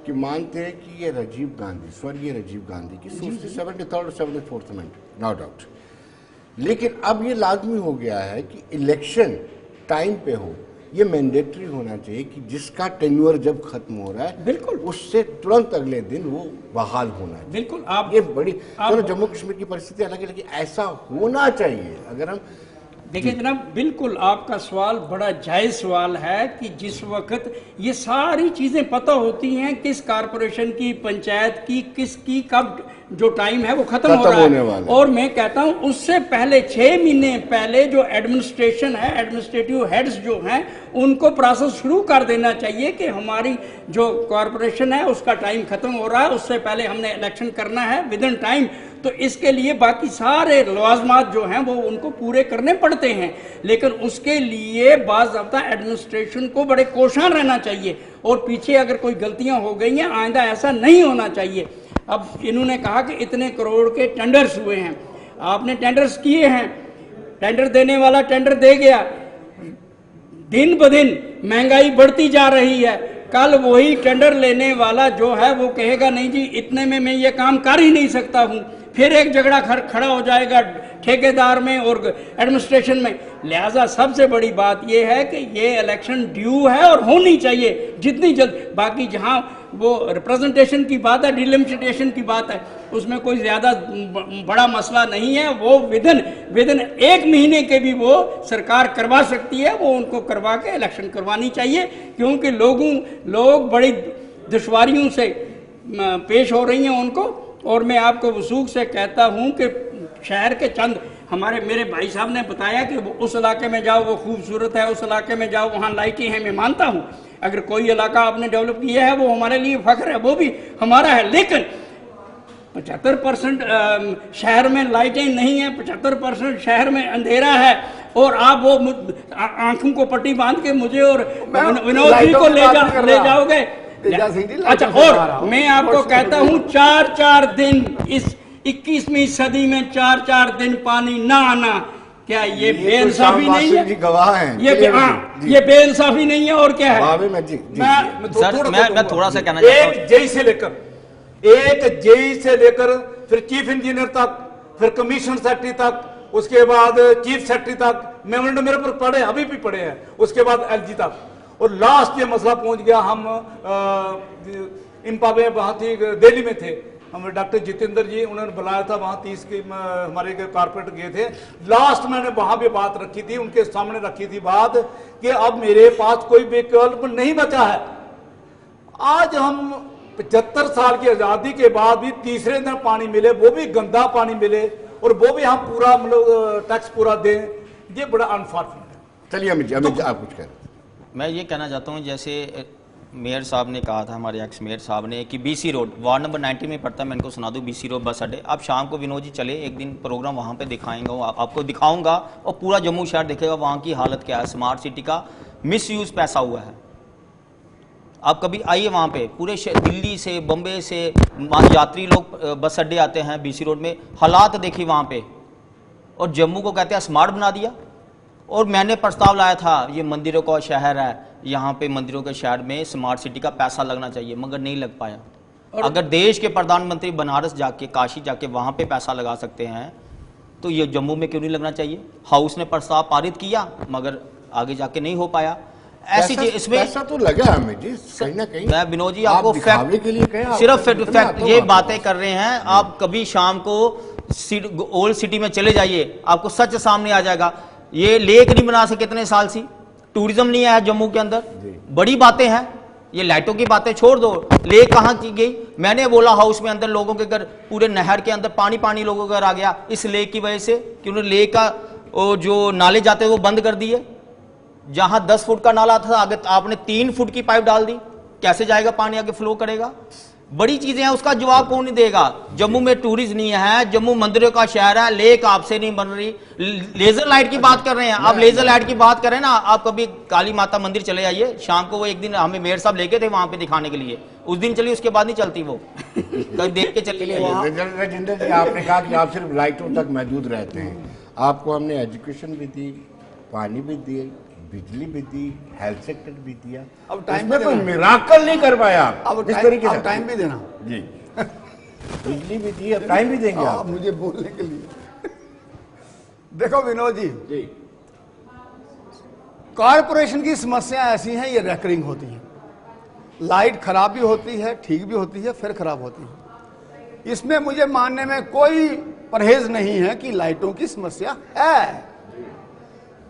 Speaker 1: कि मानते हैं कि ये राजीव गांधी, स्वर्गीय राजीव गांधी की 73rd और 74th अमेंडमेंट, नो डाउट, लेकिन अब ये लाजमी हो गया है कि इलेक्शन टाइम पे हो, ये मैंडेटरी होना चाहिए कि जिसका टेन्योर जब खत्म हो रहा है बिल्कुल उससे तुरंत अगले दिन वो बहाल होना है।
Speaker 5: बिल्कुल आप
Speaker 1: ये बड़ी चलो जम्मू कश्मीर की परिस्थिति अलग है, लेकिन ऐसा होना चाहिए। अगर हम
Speaker 5: देखिए जनाब, बिल्कुल आपका सवाल बड़ा जायज़ सवाल है कि जिस वक्त ये सारी चीज़ें पता होती हैं किस कारपोरेशन की, पंचायत की, किसकी कब जो टाइम है वो खत्म हो रहा है, और मैं कहता हूँ उससे पहले 6 महीने पहले जो एडमिनिस्ट्रेशन है, एडमिनिस्ट्रेटिव हेड्स जो हैं, उनको प्रोसेस शुरू कर देना चाहिए कि हमारी जो कॉरपोरेशन है उसका टाइम खत्म हो रहा है, उससे पहले हमने इलेक्शन करना है विद इन टाइम। तो इसके लिए बाकी सारे लवाजमात जो हैं वो उनको पूरे करने पड़ते हैं, लेकिन उसके लिए बाज़ाब्ता एडमिनिस्ट्रेशन को बड़े कोशान रहना चाहिए, और पीछे अगर कोई गलतियां हो गई हैं आइंदा ऐसा नहीं होना चाहिए। अब इन्होंने कहा कि इतने करोड़ के टेंडर्स हुए हैं, आपने टेंडर्स किए हैं, टेंडर देने वाला टेंडर दे गया, दिन ब दिन महंगाई बढ़ती जा रही है, कल वही टेंडर लेने वाला जो है वो कहेगा नहीं जी इतने में मैं ये काम कर ही नहीं सकता हूँ, फिर एक झगड़ा खड़ा हो जाएगा ठेकेदार में और एडमिनिस्ट्रेशन में। लिहाजा सबसे बड़ी बात यह है कि ये इलेक्शन ड्यू है और होनी चाहिए जितनी जल्द। बाकी जहाँ वो रिप्रेजेंटेशन की बात है, डिलिमिटेशन की बात है, उसमें कोई ज़्यादा बड़ा मसला नहीं है, वो विदिन 1 महीने के भी वो सरकार करवा सकती है, वो उनको करवा के इलेक्शन करवानी चाहिए, क्योंकि लोग बड़ी दुश्वारियों से पेश हो रही हैं उनको। और मैं आपको वसूख से कहता हूं कि शहर के चंद मेरे भाई साहब ने बताया कि उस इलाके में जाओ वो खूबसूरत है, उस इलाके में जाओ वहाँ लाइटें हैं, मैं मानता हूँ अगर कोई इलाका आपने डेवलप किया है वो हमारे लिए फख्र है, वो भी हमारा है, लेकिन 75% शहर में लाइटें नहीं है, 75% शहर में अंधेरा है, और आप वो आंखों को पट्टी बांध के मुझे और विनोद जी को ले जाओगे। अच्छा, और मैं आपको कहता हूँ 4-4 दिन इस 21वीं सदी में 4-4 दिन पानी ना आना, क्या ये बेइंसाफी नहीं है?
Speaker 1: गवाह हैं
Speaker 5: ये बेइंसाफी नहीं है और क्या है?
Speaker 3: मैं थोड़ा सा कहना चाहता हूँ।
Speaker 4: एक जेई से लेकर फिर चीफ इंजीनियर तक, फिर कमीशन सेक्रेटरी तक, उसके बाद चीफ सेक्रेटरी तक मेमोरेंडम मेरे पर पड़े, अभी भी पड़े हैं, उसके बाद एलजी तक, और लास्ट ये मसला पहुंच गया। हम इम्पा में वहाँ थी, दिल्ली में थे, हम डॉक्टर जितेंद्र जी उन्होंने बुलाया था, वहाँ 30 के हमारे कारपोरेटर गए थे। लास्ट मैंने वहाँ भी बात रखी थी, उनके सामने रखी थी बात कि अब मेरे पास कोई विकल्प नहीं बचा है। आज हम 75 साल की आज़ादी के बाद भी तीसरे दिन पानी मिले, वो भी गंदा पानी मिले, और वो भी हम पूरा मतलब टैक्स पूरा दें, ये बड़ा अनफॉर्चुनेट है।
Speaker 1: चलिए अमित जी, आप कुछ कह रहे हैं।
Speaker 3: मैं ये कहना चाहता हूँ, जैसे मेयर साहब ने कहा था, हमारे एक्स मेयर साहब ने, कि बीसी रोड वार्ड नंबर 90 में पड़ता है, मैं इनको सुना दूँ, बीसी रोड बस अड्डे। आप शाम को विनोद जी चले, एक दिन प्रोग्राम वहाँ पे दिखाएंगे, आपको दिखाऊंगा, और पूरा जम्मू शहर देखेगा वहाँ की हालत क्या है। स्मार्ट सिटी का मिसयूज पैसा हुआ है। आप कभी आइए वहाँ पे, पूरे दिल्ली से, बम्बे से यात्री लोग बस अड्डे आते हैं बीसी रोड में, हालात देखिए वहाँ पे, और जम्मू को कहते हैं स्मार्ट बना दिया। और मैंने प्रस्ताव लाया था, ये मंदिरों का शहर है, यहाँ पे मंदिरों के शहर में स्मार्ट सिटी का पैसा लगना चाहिए, मगर नहीं लग पाया। अगर देश के प्रधानमंत्री बनारस जाके, काशी जाके वहाँ पे पैसा लगा सकते हैं, तो ये जम्मू में क्यों नहीं लगना चाहिए? हाउस ने प्रस्ताव पारित किया, मगर आगे जाके नहीं हो पाया। ऐसी चीज इसमें
Speaker 1: पैसा तो लगा हमें जी, कहीं ना कहीं।
Speaker 3: मैं विनोद जी आपको
Speaker 1: फैक्ट के लिए कहें,
Speaker 3: सिर्फ फैक्ट ये बातें कर रहे हैं। आप कभी शाम को ओल्ड सिटी में चले जाइए, आपको सच सामने आ जाएगा। ये लेक नहीं बना सके कितने साल से, टूरिज्म नहीं आया जम्मू के अंदर, बड़ी बातें हैं। ये लाइटों की बातें छोड़ दो, लेक कहाँ की गई? मैंने बोला हाउस में अंदर लोगों के घर, पूरे नहर के अंदर पानी लोगों के घर आ गया इस लेक की वजह से, क्योंकि लेक का जो नाले जाते वो बंद कर दिए। जहां 10 फुट का नाला था, आगे आपने 3 फुट की पाइप डाल दी, कैसे जाएगा पानी, आगे फ्लो करेगा? बड़ी चीजें हैं, उसका जवाब कौन नहीं देगा? जम्मू में टूरिज्म नहीं है, जम्मू मंदिरों का शहर है, लेक आपसे नहीं बन रही। लेजर लाइट की बात कर रहे हैं आप, लेजर लाइट की बात कर रहे हैं ना आप। कभी काली माता मंदिर चले आइए शाम को, वो एक दिन हमें मेयर साहब लेके थे वहां पे दिखाने के लिए, उस दिन चली, उसके बाद नहीं चलती वो। कभी देख के चलिए।
Speaker 1: राजेंद्र जी, आपने कहा कि आप सिर्फ लाइटों तक महदूद रहते हैं, आपको हमने एजुकेशन भी दी, पानी भी दिए, बिजली भी दी, हेल्थ सेक्टर भी दिया।
Speaker 2: अब टाइम
Speaker 1: में कोई मिराकल नहीं कर पाया।
Speaker 2: अब
Speaker 1: इस तरीके से
Speaker 2: टाइम भी देना
Speaker 1: जी। बिजली भी दी, अब टाइम भी देंगे आप
Speaker 2: मुझे बोलने के लिए। देखो विनोद जी, कारपोरेशन की समस्या ऐसी हैं, ये रेकरिंग होती है। लाइट खराब भी होती है, ठीक भी होती है, फिर खराब होती है। इसमें मुझे मानने में कोई परहेज नहीं है कि लाइटों की समस्या है।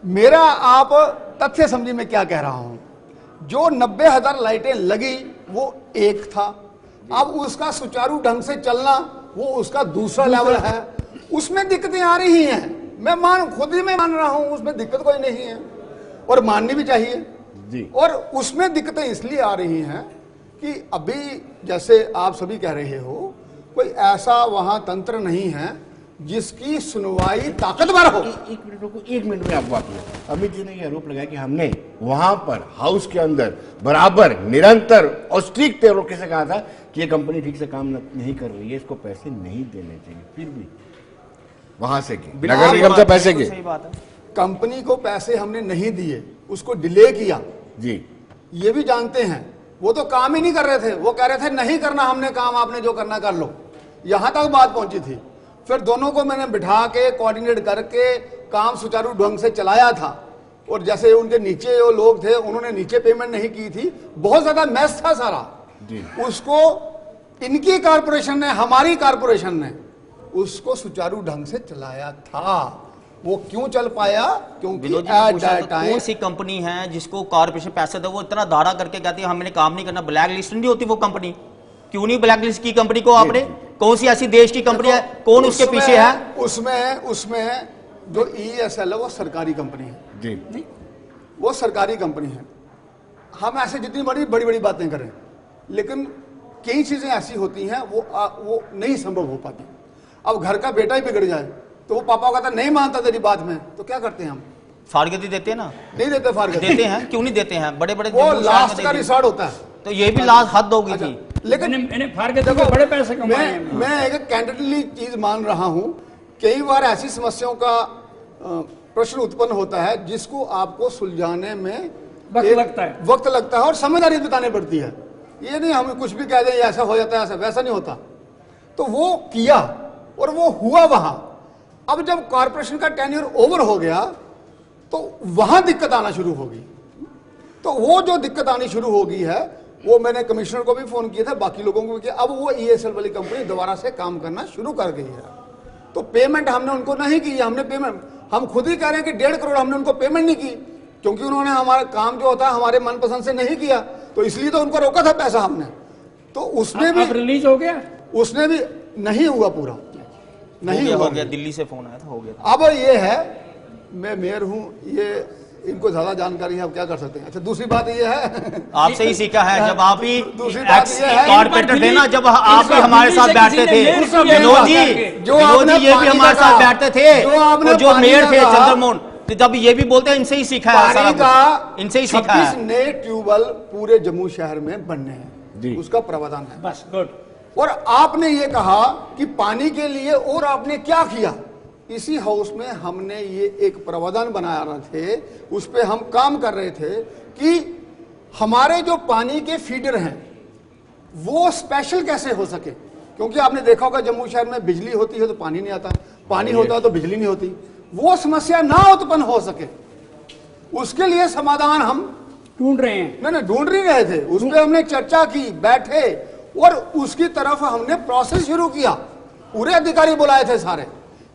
Speaker 2: मेरा आप तथ्य समझिए मैं क्या कह रहा हूं। जो 90,000 लाइटें लगी वो एक था, अब उसका सुचारू ढंग से चलना वो उसका दूसरा लेवल है। उसमें दिक्कतें आ रही हैं, मैं खुद ही मान रहा हूं, उसमें दिक्कत कोई नहीं है और माननी भी चाहिए
Speaker 1: जी।
Speaker 2: और उसमें दिक्कतें इसलिए आ रही हैं कि अभी जैसे आप सभी कह रहे हो, कोई ऐसा वहां तंत्र नहीं है जिसकी सुनवाई ताकतवर हो।
Speaker 1: एक मिनट रुको, 1 मिनट में आपको आती अमित जी ने यह आरोप लगाया कि हमने वहां पर हाउस के अंदर बराबर निरंतर और स्ट्रिक्ट तरीके से कहा था कि ये कंपनी ठीक से काम नहीं कर रही है, इसको पैसे नहीं देने चाहिए, फिर भी वहां से नगर निगम से पैसे के
Speaker 3: सही बात है।
Speaker 2: कंपनी को पैसे हमने नहीं दिए, उसको डिले किया
Speaker 1: जी।
Speaker 2: ये भी जानते हैं। वो तो काम ही नहीं कर रहे थे, वो कह रहे थे नहीं करना हमने काम, आपने जो करना कर लो, यहां तक बात पहुंची थी। फिर दोनों को मैंने बिठा के कोऑर्डिनेट करके काम सुचारू ढंग से चलाया था और जैसे उनके नीचे जो लोग थे उन्होंने नीचे पेमेंट नहीं की थी, बहुत ज्यादा मैस था सारा
Speaker 1: जी।
Speaker 2: उसको इनकी कारपोरेशन ने, हमारी कारपोरेशन ने उसको सुचारू ढंग से चलाया था। वो क्यों चल पाया? क्योंकि
Speaker 3: विनोद जी ने
Speaker 2: एट
Speaker 3: पूछा
Speaker 2: दैट
Speaker 3: तो
Speaker 2: टाइम
Speaker 3: कौन सी कंपनी है जिसको कारपोरेशन पैसे दे, वो इतना दारा करके कहती है हमने काम नहीं करना, ब्लैक लिस्ट नहीं होती वो कंपनी? क्यों नहीं ब्लैक लिस्ट की कंपनी को आपने? कौन सी ऐसी देश की कंपनी है, कौन उसके पीछे है?
Speaker 2: उसमें जो ESL है वो सरकारी कंपनी है
Speaker 1: जी।
Speaker 2: नहीं, वो सरकारी कंपनी है। हम ऐसे जितनी बड़ी बातें करें, लेकिन कई चीजें ऐसी होती हैं वो नहीं संभव हो पाती। अब घर का बेटा ही बिगड़ जाए तो वो पापा कहता नहीं मानता तेरी बात में, तो क्या करते हैं हम?
Speaker 3: फारगती देते हैं ना?
Speaker 2: नहीं देते फारगती।
Speaker 3: देते हैं, क्यों नहीं देते हैं? बड़े बड़े
Speaker 2: वो लास्ट का रिसॉर्ट होता है।
Speaker 3: तो ये भी लास्ट हद होगी थी।
Speaker 2: लेकिन
Speaker 5: मैंने फारगती को बड़े पैसे कमाए हैं।
Speaker 2: मैं एक कैंडिडेटली चीज मान रहा हूं, कई बार ऐसी समस्याओं का प्रश्न उत्पन्न होता है जिसको आपको सुलझाने में वक्त लगता है और समझदारी बितानी पड़ती है। ये नहीं हम कुछ भी कह दें ऐसा हो जाता है, ऐसा वैसा नहीं होता। तो वो किया और वो हुआ वहां। अब जब कॉर्पोरेशन का टेन्योर ओवर हो गया तो वहां दिक्कत आना शुरू होगी। तो वो जो दिक्कत आनी शुरू हो गई है वो मैंने कमिश्नर को भी फोन किया था, बाकी लोगों को भी किया। अब वो ESL वाली कंपनी दोबारा से काम करना शुरू कर गई है। तो पेमेंट हमने उनको नहीं की, हमने पेमेंट हम खुद ही कह रहे हैं कि 1.5 करोड़ हमने उनको पेमेंट नहीं की, क्योंकि उन्होंने हमारा काम जो होता है हमारे मनपसंद से नहीं किया, तो इसलिए तो उनको रोका था पैसा हमने। तो उसमें भी
Speaker 5: रिलीज हो गया,
Speaker 2: उसने भी नहीं हुआ पूरा, नहीं
Speaker 3: हो गया। दिल्ली से फोन आया था, हो गया।
Speaker 2: अब ये है, मैं मेयर हूं, ये इनको ज्यादा जानकारी है, अब क्या कर सकते हैं। अच्छा दूसरी बात ये है
Speaker 3: आपसे ही सीखा है, जब आप ही
Speaker 2: दूसरी बात ये है
Speaker 3: कॉर्पोरेटर थे ना, जब आप ही हमारे साथ बैठते थे, विनोद जी ये भी हमारे साथ बैठते थे, जो मेयर थे चंद्रमोहन, तो जब ये भी बोलते हैं इनसे ही सीखा है सारा कुछ, इनसे ही सीखा है।
Speaker 2: 26 नए ट्यूबवेल पूरे जम्मू शहर में बनने हैं, उसका प्रावधान है।
Speaker 5: बस गुड।
Speaker 2: और आपने ये कहा कि पानी के लिए और आपने क्या किया? इसी हाउस में हमने ये एक प्रावधान बनाया रहे थे, उस पे हम काम कर रहे थे कि हमारे जो पानी के फीडर हैं वो स्पेशल कैसे हो सके। क्योंकि आपने देखा होगा जम्मू शहर में बिजली होती है तो पानी नहीं आता, पानी होता है तो बिजली नहीं होती। वो समस्या ना उत्पन्न हो सके, उसके लिए समाधान हम
Speaker 5: ढूंढ रहे हैं।
Speaker 2: नहीं ढूंढ नहीं रहे थे, उस पर हमने चर्चा की, बैठे और उसकी तरफ हमने प्रोसेस शुरू किया। पूरे अधिकारी बुलाए थे सारे।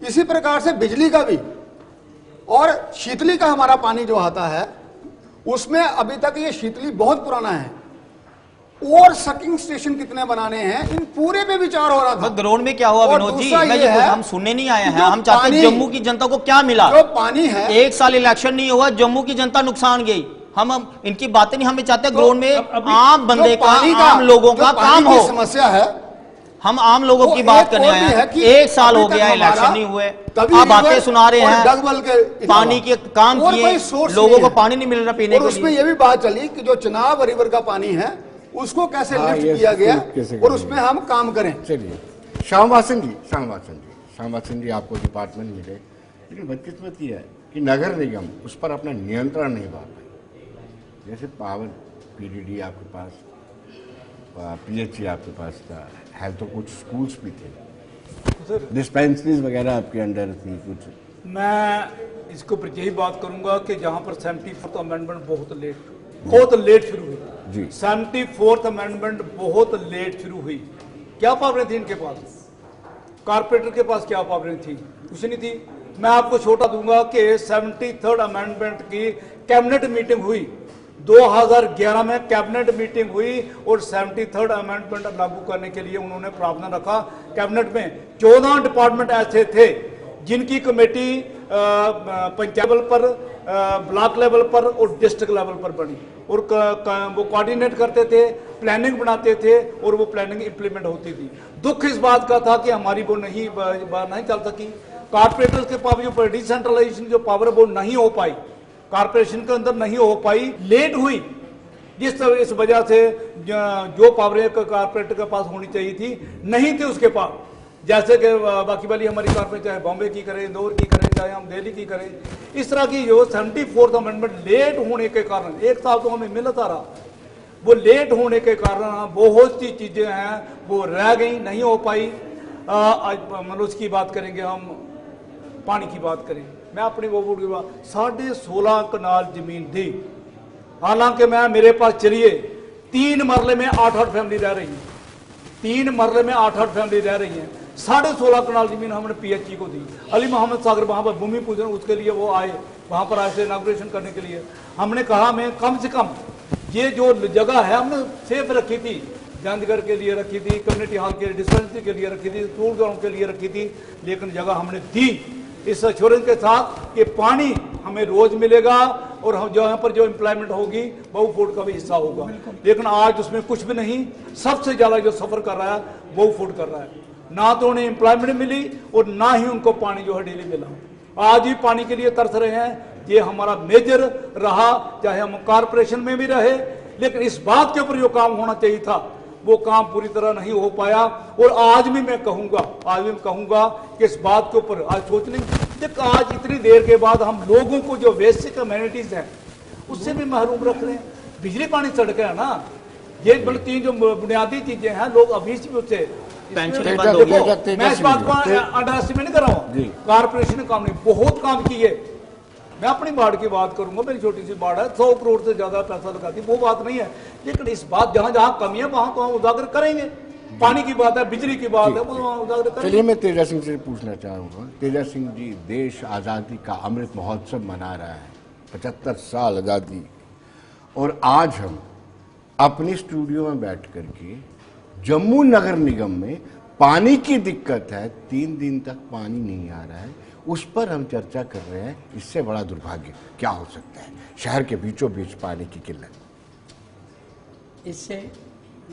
Speaker 2: इसी प्रकार से बिजली का भी और शीतली का हमारा पानी जो आता है उसमें अभी तक ये शीतली बहुत पुराना है, और सकिंग स्टेशन कितने बनाने हैं, इन पूरे पे विचार हो रहा था।
Speaker 3: ग्राउंड में क्या हुआ विनोद जी? हम सुनने नहीं आए हैं, हम चाहते हैं जम्मू की जनता को क्या मिला।
Speaker 2: जो पानी है,
Speaker 3: 1 साल इलेक्शन नहीं हुआ, जम्मू की जनता नुकसान गई। हम इनकी बातें नहीं, हमें चाहते हैं ग्राउंड में आम बंदे का, आम लोगों का काम हो।
Speaker 2: समस्या है,
Speaker 3: हम आम लोगों की बात करने आए हैं। 1 साल हो गया इलेक्शन नहीं हुए, आप बातें सुना रहे हैं, पानी के काम किए, लोगों को पानी नहीं मिल रहा पीने के लिए।
Speaker 2: उसमें यह भी बात चली कि जो चनाब रिवर का पानी है उसको कैसे लिफ्ट किया गया और उसमें हम काम करें।
Speaker 1: चलिए श्यामवासन जी आपको डिपार्टमेंट मिले, लेकिन बदकिस्मत यह है कि नगर निगम उस पर अपना नियंत्रण नहीं पा पाए। जैसे पावर PDD आपके पास, PHC आपके पास था, है तो कुछ स्कूल्स भी थे, डिस्पेंसरीज वगैरह आपके अंडर थी कुछ।
Speaker 4: मैं इसके ऊपर यही बात करूंगा कि जहां पर 74th अमेंडमेंट बहुत लेट शुरू हुई
Speaker 1: जी।
Speaker 4: 74th अमेंडमेंट बहुत लेट शुरू हुई। क्या पावरें थी इनके पास? कारपोरेटर के पास क्या पावरें थी? कुछ नहीं थी। मैं आपको छोटा दूंगा कि 73rd अमेंडमेंट की कैबिनेट मीटिंग हुई 2011 में, कैबिनेट मीटिंग हुई और 73rd अमेंडमेंट लागू करने के लिए उन्होंने प्रावधान रखा। कैबिनेट में 14 डिपार्टमेंट ऐसे थे जिनकी कमेटी पंचायत लेवल पर, ब्लॉक लेवल पर और डिस्ट्रिक्ट लेवल पर बनी और वो कोऑर्डिनेट करते थे, प्लानिंग बनाते थे और वो प्लानिंग इंप्लीमेंट होती थी। दुख इस बात का था कि हमारी वो नहीं चल सकी। कारपोरेटर्स के पास जो डिसेंट्रलाइजेशन जो पावर वो नहीं हो पाई, कारपोरेशन के अंदर नहीं हो पाई, लेट हुई। इस वजह से जो पावर कारपोरेटर के पास होनी चाहिए थी नहीं थी उसके पास। जैसे कि बाकी वाली हमारी कारपोरेट चाहे बॉम्बे की करें, इंदौर की करें, चाहे हम दिल्ली की करें, इस तरह की जो 74th अमेंडमेंट लेट होने के कारण, एक साल तो हमें मिलता रहा, वो लेट होने के कारण बहुत सी चीजें हैं वो रह गई, नहीं हो पाई। मतलब उसकी बात करेंगे हम, पानी की बात करें, मैं अपनी वो बोल की बात 16.5 कनाल जमीन थी, हालांकि मैं मेरे पास चलिए 3 मरले में 8-8 फैमिली रह रही है, 3 मरले में 8-8 फैमिली रह रही है। 16.5 कनाल जमीन हमने PHE को दी। अली मोहम्मद सागर वहां पर भूमि पूजन उसके लिए वो आए, वहां पर आए थे इनॉग्रेशन करने के लिए। हमने कहा मैं कम से कम ये जो जगह है हमने सेफ रखी थी, गांधीगढ़ के लिए रखी थी, कम्युनिटी हॉल के लिए, डिस्पेंसरी के लिए रखी थी, स्कूल ग्राउंड के लिए रखी थी, लेकिन जगह हमने दी इस एश्योरेंस के साथ कि पानी हमें रोज मिलेगा और हम जहाँ पर जो एम्प्लॉयमेंट होगी बहु फूड का भी हिस्सा होगा। लेकिन आज उसमें कुछ भी नहीं। सबसे ज्यादा जो सफर कर रहा है बहु फूड कर रहा है, ना तो उन्हें एम्प्लॉयमेंट मिली और ना ही उनको पानी जो है डेली मिला। आज भी पानी के लिए तरस रहे हैं। ये हमारा मेजर रहा, चाहे हम कारपोरेशन में भी रहे, लेकिन इस बात के ऊपर जो काम होना चाहिए था वो काम पूरी तरह नहीं हो पाया। और आज भी मैं कहूंगा कि इस बात के ऊपर आज सोच लें, देखो आज इतनी देर के बाद हम लोगों को जो बेसिक कम्युनिटीज हैं उससे भी महरूम रख रहे हैं। बिजली पानी सड़कें है ना, ये बड़ी 3 जो बुनियादी चीजें हैं, लोग अभी से उससे
Speaker 3: पेंशन बंद हो गई।
Speaker 4: मैं इस बात को अंडर एस्टिमेट नहीं कर रहा हूँ, कारपोरेशन ने काम नहीं, बहुत काम किए। मैं अपनी वार्ड की बात करूंगा, मेरी छोटी सी वार्ड है, 100 करोड़ से ज्यादा पैसा लगाती, वो बात नहीं है। लेकिन इस बात जहां जहां कमी है वहां तो हम उजागर करेंगे। पानी की बात है, बिजली की बात है, वो उजागर करेंगे।
Speaker 1: चलिए मैं तेजा सिंह से पूछना चाहूंगा। तेजा सिंह जी, देश आज़ादी का अमृत महोत्सव मना रहा है, 75 साल आज़ादी, और आज हम अपने स्टूडियो में बैठ करके जम्मू नगर निगम में पानी की दिक्कत है, 3 दिन तक पानी नहीं आ रहा है, उस पर हम चर्चा कर रहे हैं। इससे बड़ा दुर्भाग्य क्या हो सकता है? शहर के बीचों बीच पानी की किल्लत।
Speaker 5: इससे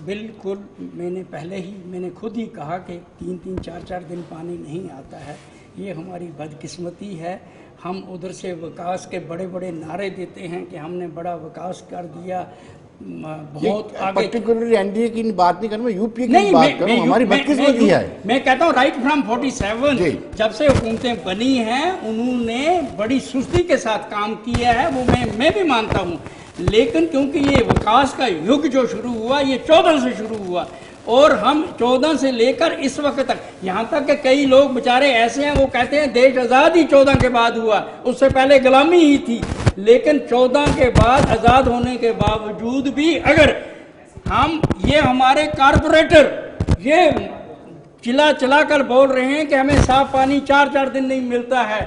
Speaker 5: बिल्कुल मैंने खुद ही कहा कि 3-3, 4-4 दिन पानी नहीं आता है, ये हमारी बदकिस्मती है। हम उधर से विकास के बड़े बड़े नारे देते हैं कि हमने बड़ा विकास कर दिया, बहुत आगे।
Speaker 1: पर्टिकुलरली एनडीए की बात नहीं कर रहा, यूपीए की बात कर रहा हूं, हमारी बदकिस्मती है।
Speaker 5: मैं कहता हूँ राइट फ्रॉम 47 जब से हुकूमतें बनी हैं उन्होंने बड़ी सुस्ती के साथ काम किया है, वो मैं भी मानता हूँ। लेकिन क्योंकि ये विकास का युग जो शुरू हुआ ये 14 से शुरू हुआ, और हम 14 से लेकर इस वक्त तक, यहाँ तक कि कई लोग बेचारे ऐसे हैं वो कहते हैं देश आज़ाद ही 14 के बाद हुआ, उससे पहले गुलामी ही थी। लेकिन 14 के बाद आज़ाद होने के बावजूद भी अगर हम ये हमारे कारपोरेटर ये चिल्ला कर बोल रहे हैं कि हमें साफ पानी 4-4 दिन नहीं मिलता है,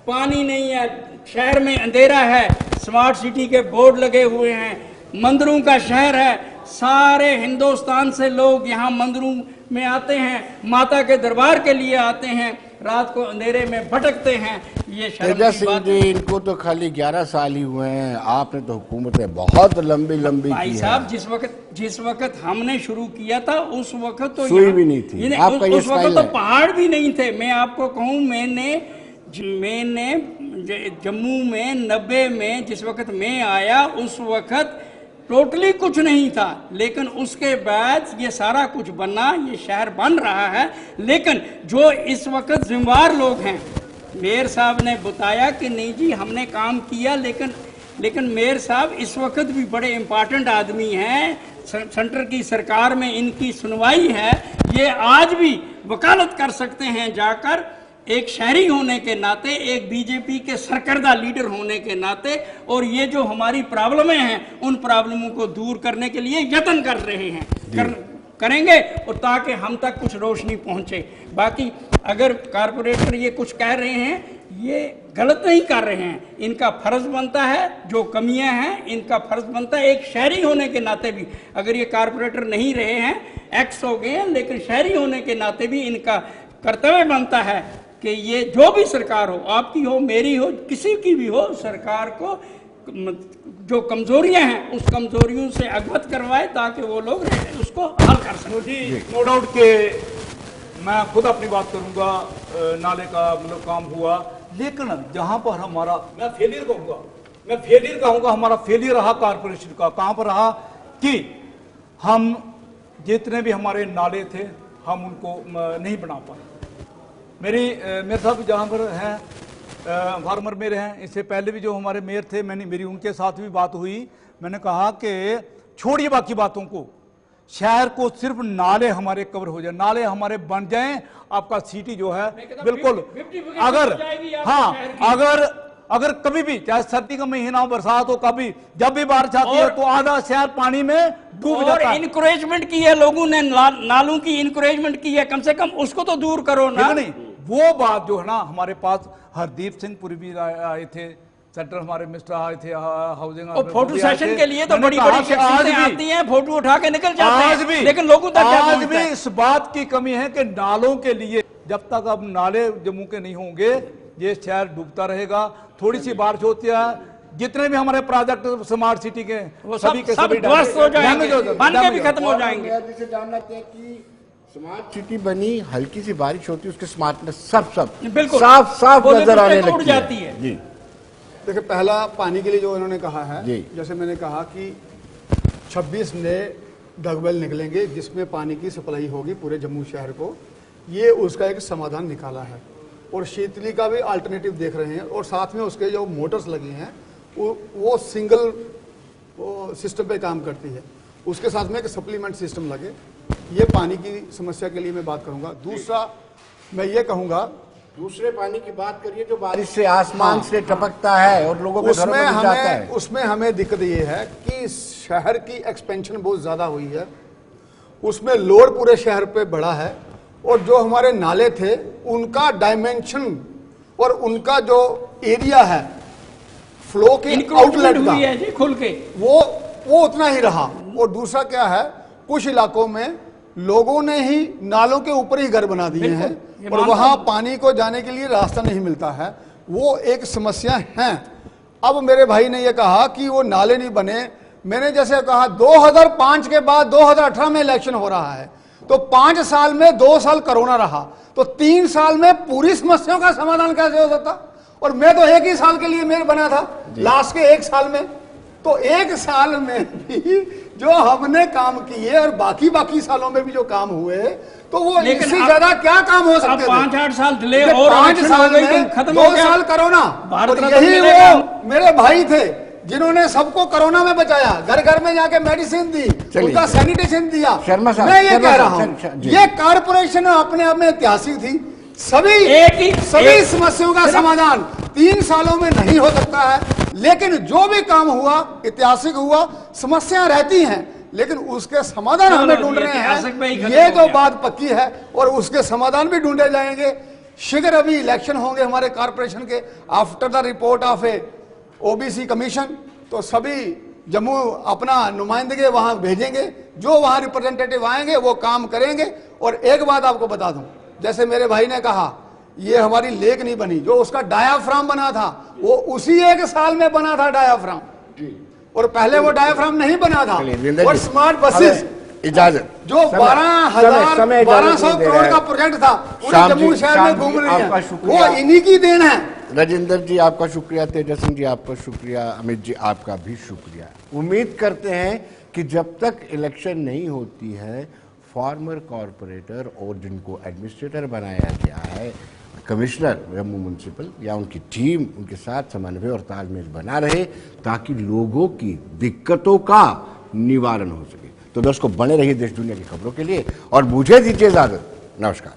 Speaker 5: पानी नहीं है, शहर में अंधेरा है, स्मार्ट सिटी के बोर्ड लगे हुए हैं, मंदिरों का शहर है, सारे हिंदुस्तान से लोग यहाँ मंदिरों में आते हैं, माता के दरबार के लिए आते हैं, रात को अंधेरे में भटकते हैं। ये
Speaker 1: तेजा सिंह जी, इनको तो खाली 11 साल ही हुए हैं, आपने तो हुकूमतें बहुत लंबी
Speaker 5: भाई साहब, जिस वक्त हमने शुरू किया था उस वक्त तो
Speaker 1: सुई भी नहीं थी, आपका ये
Speaker 5: उस वक्त तो पहाड़ भी नहीं थे। मैं आपको कहूँ, मैंने जम्मू में 90 में जिस वक्त मैं आया उस वक्त टोटली कुछ नहीं था, लेकिन उसके बाद ये सारा कुछ बना, ये शहर बन रहा है। लेकिन जो इस वक्त जिम्मेदार लोग हैं, मेयर साहब ने बताया कि नहीं जी हमने काम किया, लेकिन मेयर साहब इस वक्त भी बड़े इम्पोर्टेंट आदमी हैं, सेंटर की सरकार में इनकी सुनवाई है, ये आज भी वकालत कर सकते हैं जाकर, एक शहरी होने के नाते, एक बीजेपी के सरकर्दा लीडर होने के नाते, और ये जो हमारी प्रॉब्लमें हैं उन प्रॉब्लमों को दूर करने के लिए यत्न कर रहे हैं, करेंगे, और ताकि हम तक कुछ रोशनी पहुंचे। बाकी अगर कारपोरेटर ये कुछ कह रहे हैं, ये गलत नहीं कर रहे हैं। इनका फर्ज बनता है, जो कमियां हैं इनका फर्ज बनता है, एक शहरी होने के नाते भी, अगर ये कारपोरेटर नहीं रहे हैं, एक्स हो गए हैं, लेकिन शहरी होने के नाते भी इनका कर्तव्य बनता है कि ये जो भी सरकार हो, आपकी हो, मेरी हो, किसी की भी हो, सरकार को जो कमजोरियां हैं उस कमजोरियों से अवगत करवाए ताकि वो लोग उसको हल कर सकें।
Speaker 4: जी, नो डाउट के मैं खुद अपनी बात करूंगा, नाले का मतलब काम हुआ, लेकिन जहां पर हमारा मैं फेलियर कहूंगा, हमारा फेलियर रहा कारपोरेशन का। कहां पर रहा कि हम जितने भी हमारे नाले थे हम उनको नहीं बना पाए। मेरे साथ जहां पर हैं फार्मर मेरे हैं, इससे पहले भी जो हमारे मेयर थे, मेरी उनके साथ भी बात हुई। मैंने कहा कि छोड़िए बाकी बातों को, शहर को सिर्फ नाले हमारे कवर हो जाए, नाले हमारे बन जाएं, आपका सिटी जो है बिल्कुल, अगर हाँ अगर कभी भी चाहे सर्दी का महीना हो, बरसात हो, कभी जब भी बारिश आती है तो आधा शहर पानी में डूब जाता है।
Speaker 5: इनकरेजमेंट की है लोगों ने, नालों की इनकरेजमेंट की है, कम से कम उसको तो दूर करो ना।
Speaker 4: नहीं, वो बात जो है ना, हमारे पास हरदीप सिंह पुरी भी आए थे, सेंट्रल हमारे मिनिस्टर आए थे, हाउसिंग
Speaker 5: और फोटो सेशन के लिए तो बड़ी बड़ी शख्सियतें आती हैं, फोटो उठा के निकल जाते हैं, लेकिन लोगों तक
Speaker 4: आज भी इस बात की कमी है कि नालों के लिए जब तक अब नाले जम्मू के नहीं होंगे ये शहर डूबता रहेगा। थोड़ी सी बारिश होती है, जितने भी हमारे प्रोजेक्ट स्मार्ट सिटी के
Speaker 5: वो सभी के सभी ध्वस्त हो जाएंगे, बन के भी खत्म हो जाएंगे।
Speaker 1: जैसे जानना चाहिए कि स्मार्ट सिटी बनी, हल्की सी बारिश होती है उसके स्मार्टनेस सब
Speaker 5: बिल्कुल
Speaker 1: साफ नजर आने लगती है। जी
Speaker 2: देखिए, पहला पानी के लिए जो इन्होंने कहा है, जैसे मैंने कहा कि 26 नए डगवेल निकलेंगे जिसमें पानी की सप्लाई होगी पूरे जम्मू शहर को, ये उसका एक समाधान निकाला है। और शीतली का भी अल्टरनेटिव देख रहे हैं, और साथ में उसके जो मोटर्स लगी हैं वो सिंगल सिस्टम पे काम करती है, उसके साथ में एक सप्लीमेंट सिस्टम लगे। ये पानी की समस्या के लिए मैं बात करूंगा। दूसरा मैं ये कहूंगा,
Speaker 1: दूसरे पानी की बात करिए जो बारिश से आसमान से टपकता है और लोगों के घरों में घुस जाता है।
Speaker 2: उसमें हमें दिक्कत ये है कि शहर की एक्सपेंशन बहुत ज्यादा हुई है, उसमें लोड पूरे शहर पे बढ़ा है, और जो हमारे नाले थे उनका डायमेंशन और उनका जो एरिया है फ्लो के आउटलेट का
Speaker 5: खुल के
Speaker 2: वो उतना ही रहा। और दूसरा क्या है, कुछ इलाकों में लोगों ने ही नालों के ऊपर ही घर बना दिए हैं और वहां पानी को जाने के लिए रास्ता नहीं मिलता है, वो एक समस्या है। अब मेरे भाई ने यह कहा कि वो नाले नहीं बने, मैंने जैसे कहा 2005 के बाद 2018 में इलेक्शन हो रहा है, तो 5 साल में 2 साल कोरोना रहा, तो 3 साल में पूरी समस्याओं का समाधान कैसे हो सकता? और मैं तो 1 ही साल के लिए मेयर बना था, लास्ट के 1 साल में, तो 1 साल में भी जो हमने काम किए और बाकी सालों में भी जो काम हुए, तो वो इससे ज्यादा क्या काम हो सकते थे?
Speaker 5: 5-8 साल डिले और
Speaker 2: 5 साल में
Speaker 5: खत्म
Speaker 2: 2
Speaker 5: हो गया।
Speaker 2: साल कोरोना, और यही वो मेरे भाई थे जिन्होंने सबको कोरोना में बचाया, घर घर में जाके मेडिसिन दी, उनका सैनिटेशन दिया। मैं ये कह रहा हूँ, ये कारपोरेशन अपने आप में ऐतिहासिक थी। सभी समस्याओं का समाधान 3 सालों में नहीं हो सकता है, लेकिन जो भी काम हुआ ऐतिहासिक हुआ। समस्याएं रहती हैं लेकिन उसके समाधान हमें ढूंढ रहे हैं, ये तो बात पक्की है, और उसके समाधान भी ढूंढे जाएंगे शीघ्र। अभी इलेक्शन होंगे हमारे कारपोरेशन के, after the report of A OBC commission, तो सभी जम्मू अपना नुमाइंदगी वहां भेजेंगे, जो वहां रिप्रेजेंटेटिव आएंगे वो काम करेंगे। और एक बात आपको बता दूं, जैसे मेरे भाई ने कहा ये हमारी लेक नहीं बनी, जो उसका डायाफ्राम बना था वो उसी 1 साल में बना था डायाफ्राम, और पहले वो डायाफ्राम नहीं बना था। और स्मार्ट बसेस
Speaker 1: इजाजत
Speaker 2: जो 1200 करोड़ का प्रोजेक्ट था पूरे जम्मू शहर में घूम रही है, वो इन्हीं की देन है।
Speaker 1: राजेंद्र जी आपका शुक्रिया, तेजस सिंह जी आपका शुक्रिया, अमित जी आपका भी शुक्रिया। उम्मीद करते हैं कि जब तक इलेक्शन नहीं होती है, फॉर्मर कॉरपोरेटर और जिनको एडमिनिस्ट्रेटर बनाया गया है, कमिश्नर जम्मू म्यूनसिपल या उनकी टीम, उनके साथ समन्वय और तालमेल बना रहे ताकि लोगों की दिक्कतों का निवारण हो सके। तो दोस्तों बने रहिए देश दुनिया की खबरों के लिए और मुझे दीजिए इजाजत। नमस्कार।